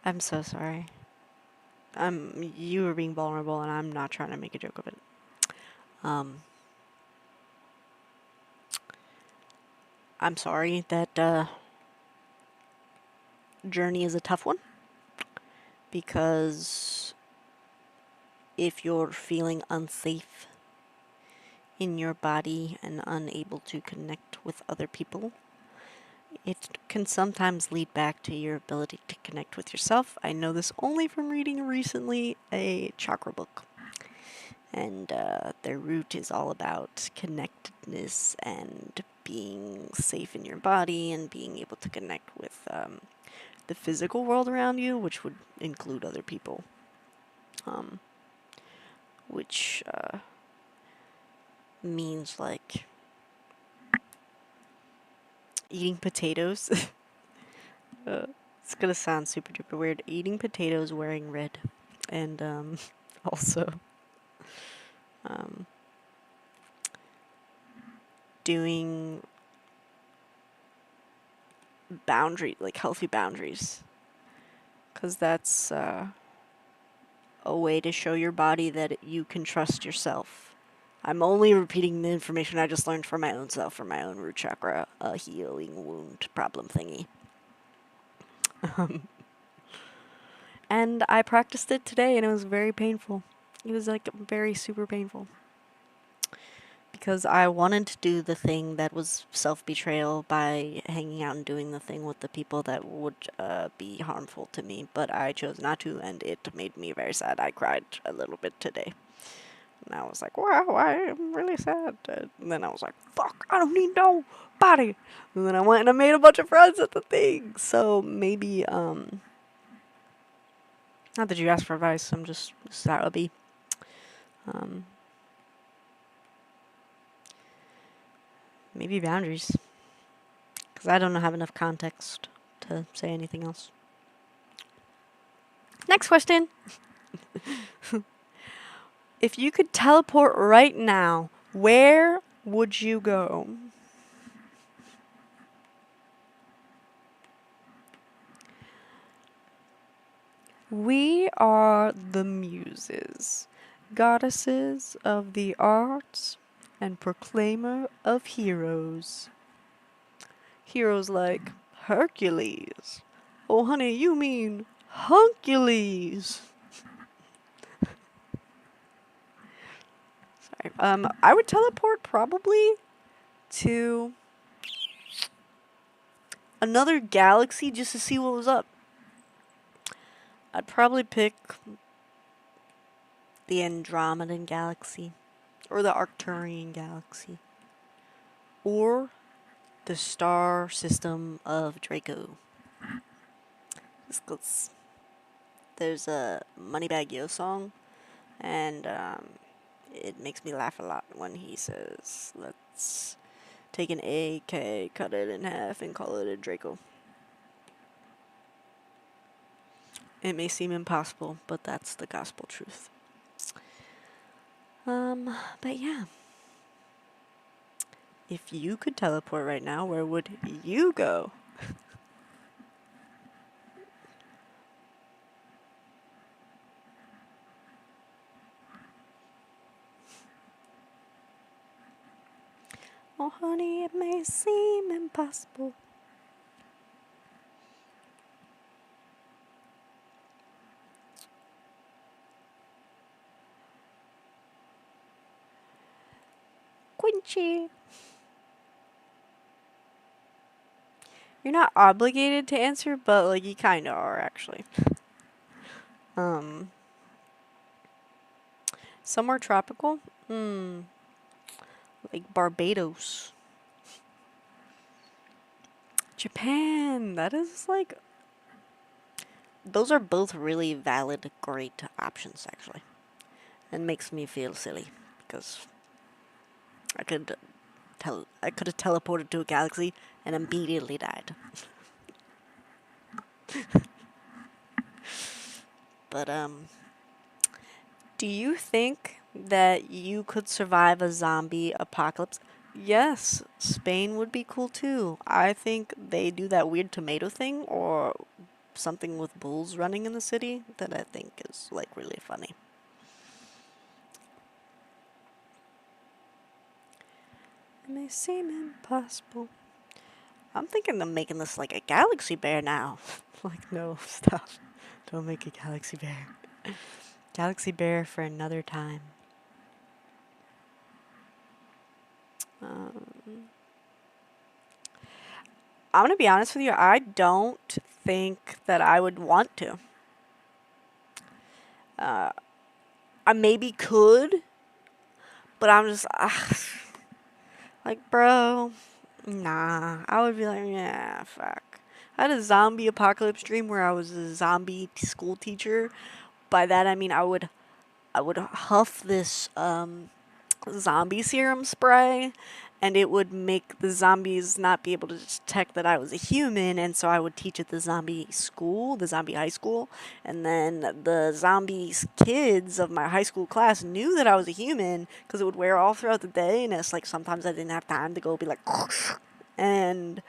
I'm so sorry. You were being vulnerable, and I'm not trying to make a joke of it. I'm sorry that journey is a tough one, because if you're feeling unsafe in your body and unable to connect with other people, It can sometimes lead back to your ability to connect with yourself. I know this only from reading recently a chakra book. And their root is all about connectedness and being safe in your body and being able to connect with the physical world around you, which would include other people. Which means like eating potatoes. It's gonna sound super duper weird. Eating potatoes wearing red. And also doing healthy boundaries. Because that's a way to show your body that you can trust yourself. I'm only repeating the information I just learned for my own self, for my own root chakra healing wound problem thingy. And I practiced it today, and it was very painful. It was like very super painful. Because I wanted to do the thing that was self-betrayal by hanging out and doing the thing with the people that would be harmful to me, but I chose not to, and it made me very sad. I cried a little bit today. And I was like, wow, I am really sad. And then I was like, fuck, I don't need nobody. And then I went and I made a bunch of friends at the thing. So maybe, not that you asked for advice, I'm just, this is how it'll be. Maybe boundaries. Because I don't have enough context to say anything else. Next question. If you could teleport right now, where would you go? We are the muses, goddesses of the arts and proclaimer of heroes. Heroes like Hercules. Oh, honey, you mean Huncules. Sorry. I would teleport probably to another galaxy just to see what was up. I'd probably pick the Andromedan galaxy, or the Arcturian galaxy, or the star system of Draco. Because there's a Moneybag Yo song, and it makes me laugh a lot when he says, let's take an AK, cut it in half, and call it a Draco. It may seem impossible, but that's the gospel truth. But yeah. If you could teleport right now, where would you go? Oh, honey, it may seem impossible. Quincy. You're not obligated to answer, but, like, you kinda are, actually. Somewhere tropical? Like Barbados. Japan! That is, like... Those are both really valid, great options, actually. It makes me feel silly, because... I could have teleported to a galaxy and immediately died. But, do you think that you could survive a zombie apocalypse? Yes, Spain would be cool too. I think they do that weird tomato thing or something with bulls running in the city that I think is, like, really funny. It may seem impossible. I'm thinking of making this like a galaxy bear now. Like, no, stop. Don't make a galaxy bear. Galaxy bear for another time. I'm gonna be honest with you. I don't think that I would want to. I maybe could, but I'm just like, bro, nah. I would be like, yeah, fuck. I had a zombie apocalypse dream where I was a zombie school teacher. By that I mean I would huff this zombie serum spray, and it would make the zombies not be able to detect that I was a human, and so I would teach at the zombie school, the zombie high school, and then the zombies kids of my high school class knew that I was a human because it would wear all throughout the day, and it's like sometimes I didn't have time to go be like and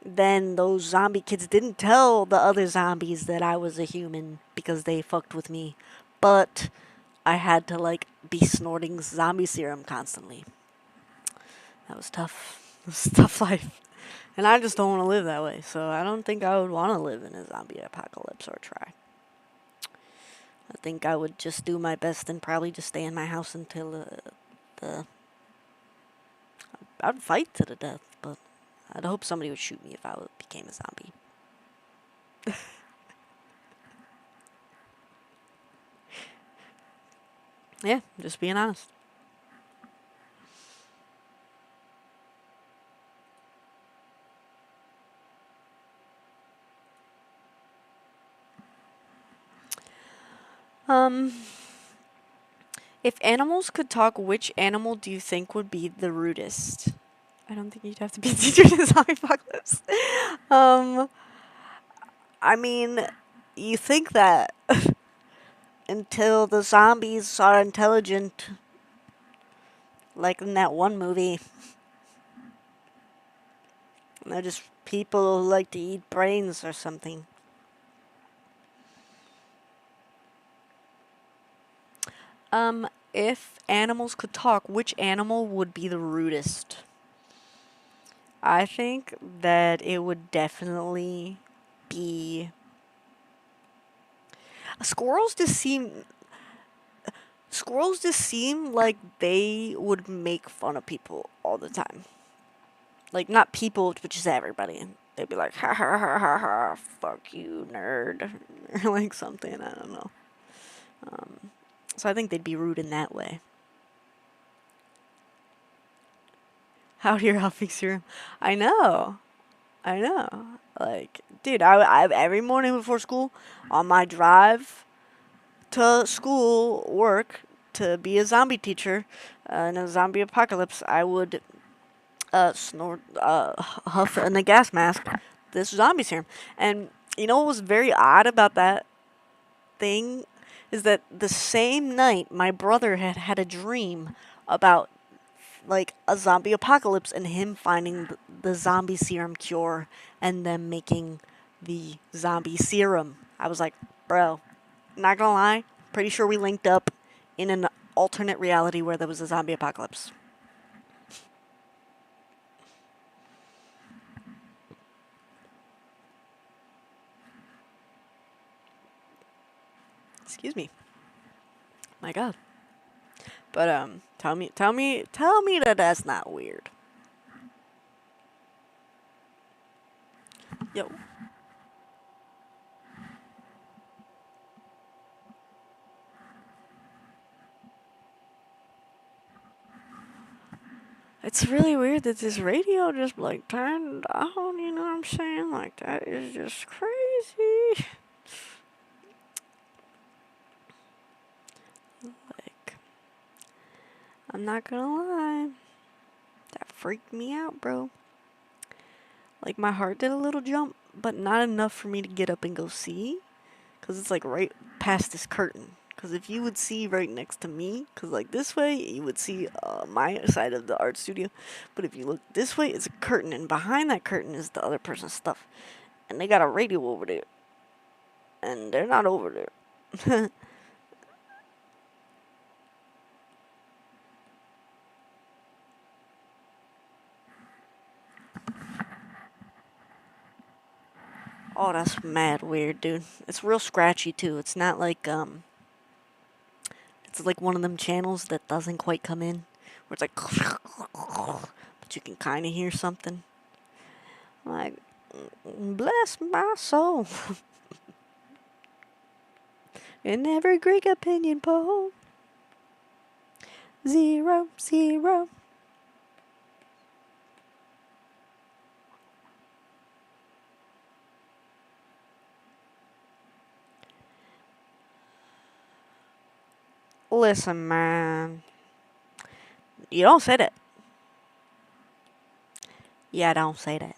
then those zombie kids didn't tell the other zombies that I was a human because they fucked with me. But I had to like be snorting zombie serum constantly. That was tough. It was a tough life. And I just don't want to live that way. So I don't think I would want to live in a zombie apocalypse or try. I think I would just do my best and probably just stay in my house until the I'd fight to the death, but I'd hope somebody would shoot me if I became a zombie. Yeah, just being honest. Um, if animals could talk, which animal do you think would be the rudest? I don't think you'd have to be a teacher in the zombie apocalypse. Um, I mean, you think that until the zombies are intelligent, like in that one movie, and they're just people who like to eat brains or something. If animals could talk, which animal would be the rudest? I think that it would definitely be squirrels. Squirrels just seem like they would make fun of people all the time. Like not people, but just everybody. They'd be like, ha ha ha ha ha, fuck you, nerd, or like something. I don't know. So I think they'd be rude in that way. How do your I'll fix your room? I know. I know. Like, dude, I every morning before school, on my drive to school, work, to be a zombie teacher in a zombie apocalypse, I would snort, huff in a gas mask this zombie serum. And you know what was very odd about that thing is that the same night my brother had had a dream about like a zombie apocalypse and him finding the zombie serum cure and them making the zombie serum. I was like, bro, not gonna lie, pretty sure we linked up in an alternate reality where there was a zombie apocalypse. Excuse me. My God. But tell me that that's not weird. Yo. It's really weird that this radio just like turned on, you know what I'm saying? Like that is just crazy. Like I'm not gonna lie. That freaked me out, bro. Like my heart did a little jump, but not enough for me to get up and go see. Cause it's like right past this curtain. Cause if you would see right next to me, cause like this way you would see my side of the art studio, but if you look this way, it's a curtain, and behind that curtain is the other person's stuff, and they got a radio over there, and they're not over there. Oh, that's mad weird, dude. It's real scratchy too. It's not like it's like one of them channels that doesn't quite come in, where it's like, but you can kind of hear something. Like, Bless my soul. In every Greek opinion poll, 0, 0. Listen, man. You don't say that. Yeah, don't say that.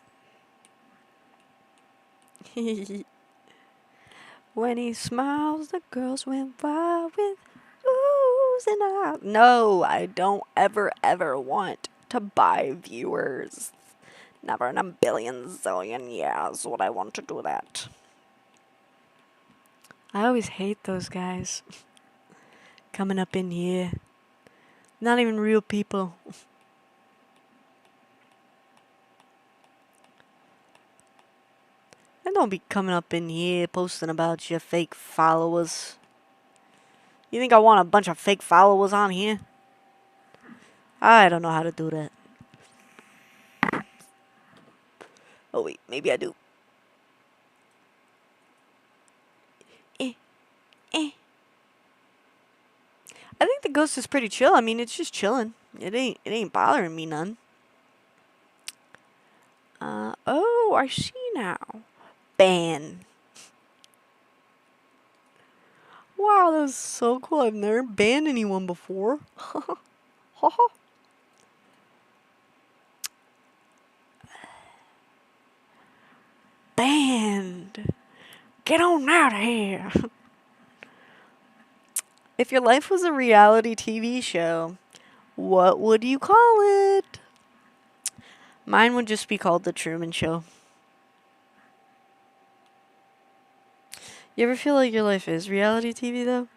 When he smiles, the girls went wild with oohs and ahs. No, I don't ever want to buy viewers. Never in a billion zillion years would I want to do that. I always hate those guys coming up in here. Not even real people. And don't be coming up in here posting about your fake followers. You think I want a bunch of fake followers on here? I don't know how to do that. Oh wait, maybe I do. Eh, eh. I think the ghost is pretty chill. I mean, it's just chilling. It ain't bothering me none. Oh, I see now. Ban. Wow, that was so cool. I've never banned anyone before. Haha. Banned. Get on out of here. If your life was a reality TV show, what would you call it? Mine would just be called The Truman Show. You ever feel like your life is reality TV, though?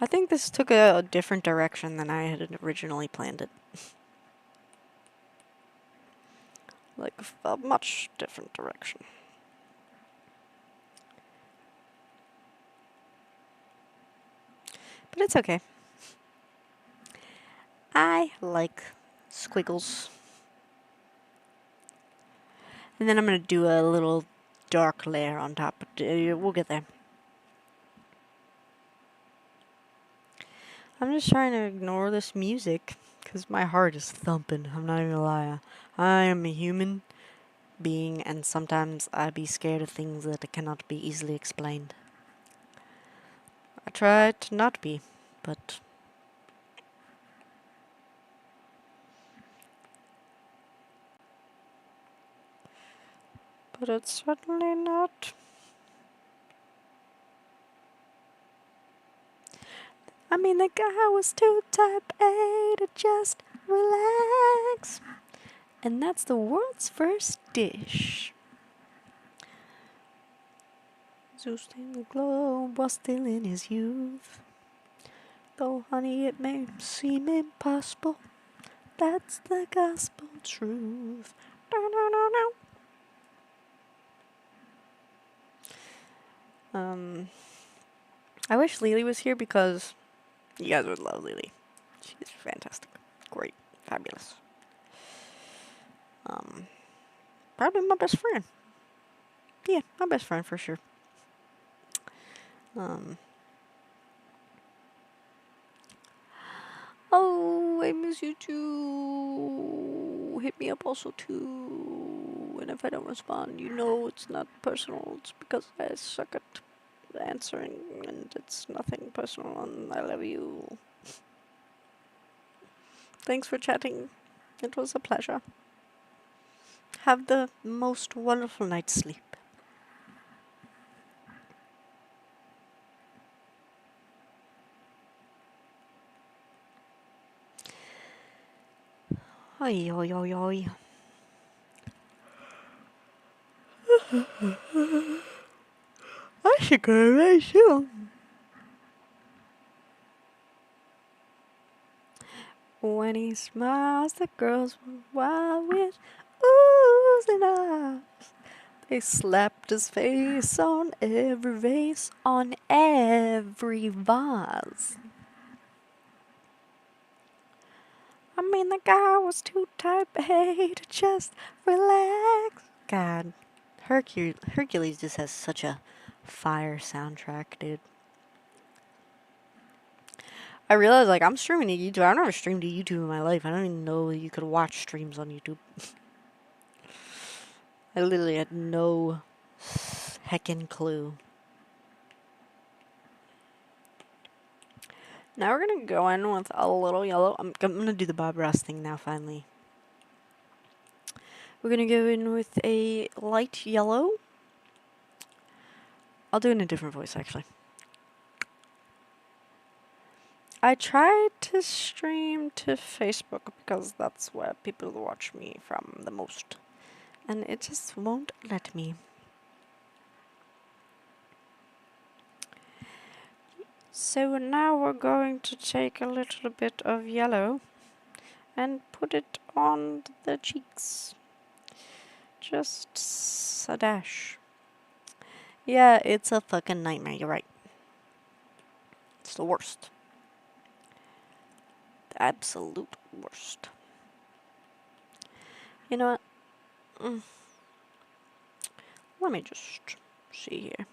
I think this took a different direction than I had originally planned it. Like, a much different direction. But it's okay. I like squiggles. And then I'm going to do a little dark layer on top. We'll get there. I'm just trying to ignore this music because my heart is thumping. I'm not even gonna lie. I am a human being, and sometimes I be scared of things that cannot be easily explained. I try to not be, but it's certainly not. I mean, the guy was too type A to just relax. And that's the world's first dish. Zeus in the globe was still in his youth. Though, honey, it may seem impossible, that's the gospel truth. I wish Lily was here because you guys would love Lily. She's fantastic. Great. Fabulous. Probably my best friend. Yeah, my best friend for sure. Oh, I miss you too. Hit me up also too. And if I don't respond, you know it's not personal. It's because I suck at answering, and it's nothing personal, and I love you. Thanks for chatting. It was a pleasure. Have the most wonderful night's sleep. Oi, oi, oi, oi. I should go away soon. When he smiles, the girls were wild with oohs and ahs. They slapped his face on every vase, on every vase. I mean, the guy was too type A to just relax. God, Hercules just has such a fire soundtrack, dude. I realize, like, I'm streaming to YouTube. I've never streamed to YouTube in my life. I don't even know you could watch streams on YouTube. I literally had no heckin' clue. Now we're gonna go in with a little yellow. I'm gonna do the Bob Ross thing now, finally. We're gonna go in with a light yellow. I'll do it in a different voice, actually. I tried to stream to Facebook because that's where people watch me from the most. And it just won't let me. So now we're going to take a little bit of yellow and put it on the cheeks. Just a dash. Yeah, it's a fucking nightmare, you're right. It's the worst. The absolute worst. You know what? Let me just see here.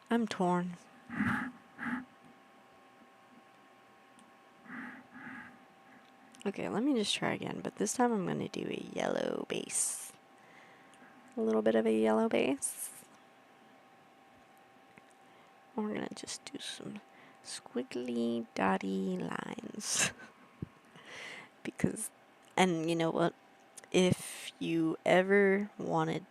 I'm torn. Okay, let me just try again, but this time I'm gonna do a yellow base. A little bit of a yellow base. We're gonna just do some squiggly dotty lines. Because, and you know what? If you ever wanted,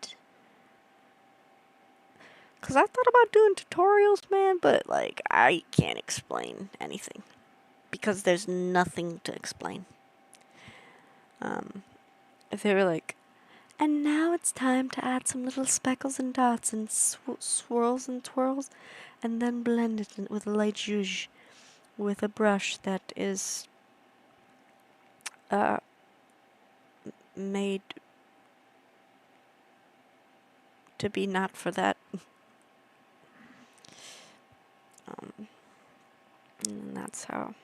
because I thought about doing tutorials, man, but like I can't explain anything because there's nothing to explain. If they were like, and now it's time to add some little speckles and dots and swirls and twirls, and then blend it with a light zhuzh with a brush that is made to be not for that. And that's how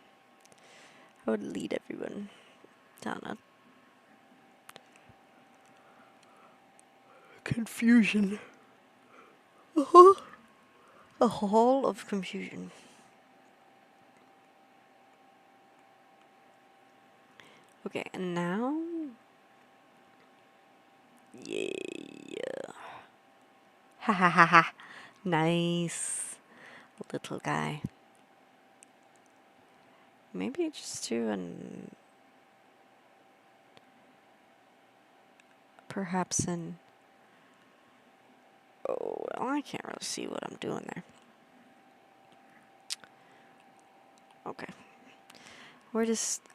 I would lead everyone down a confusion. A hall of confusion. Okay, and now, yeah, ha ha ha ha, nice, little guy. Maybe just do perhaps oh, well, I can't really see what I'm doing there. Okay.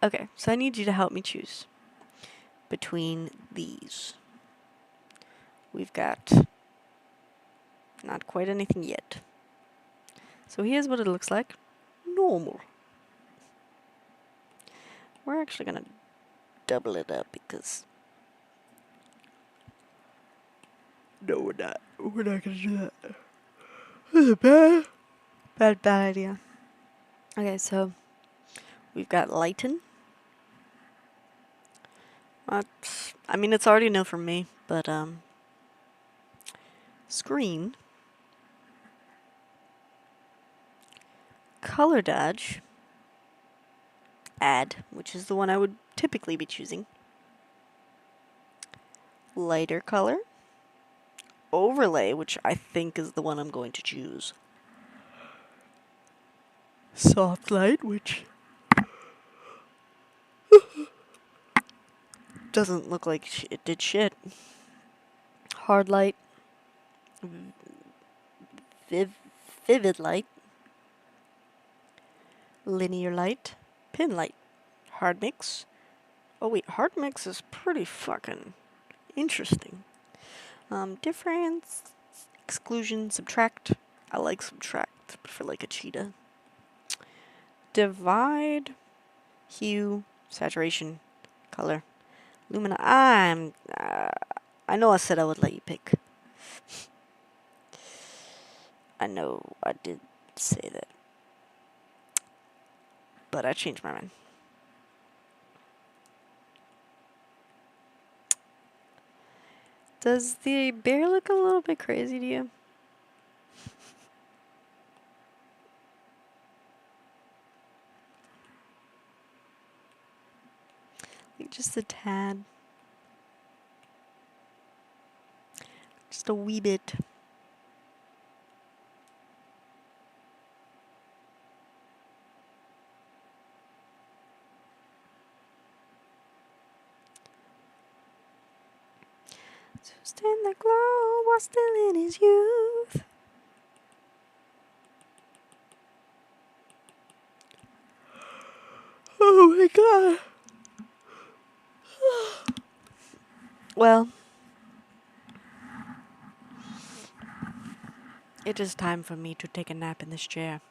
Okay, so I need you to help me choose between these. We've got not quite anything yet. So here's what it looks like. Normal. We're actually gonna double it up because no, we're not. We're not gonna do that. That's a bad idea. Okay, so we've got lighten. I mean, it's already no from me, but screen, color dodge, add, which is the one I would typically be choosing, lighter color, overlay, which I think is the one I'm going to choose, soft light, which doesn't look like it did shit, hard light, vivid light, linear light, pin light, hard mix. Oh wait, hard mix is pretty fucking interesting. Difference, exclusion, subtract. I like subtract for like a cheetah. Divide, hue, saturation, color, lumina. I know I said I would let you pick. I know I did say that. But I changed my mind. Does the bear look a little bit crazy to you? Like just a tad. Just a wee bit. Just in the glow while still in his youth. Oh my god. Well, it is time for me to take a nap in this chair.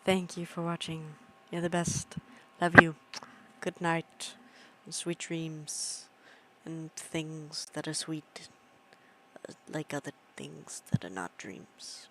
Thank you for watching. You're the best. Love you. Good night. And sweet dreams. And things that are sweet. Like other things that are not dreams.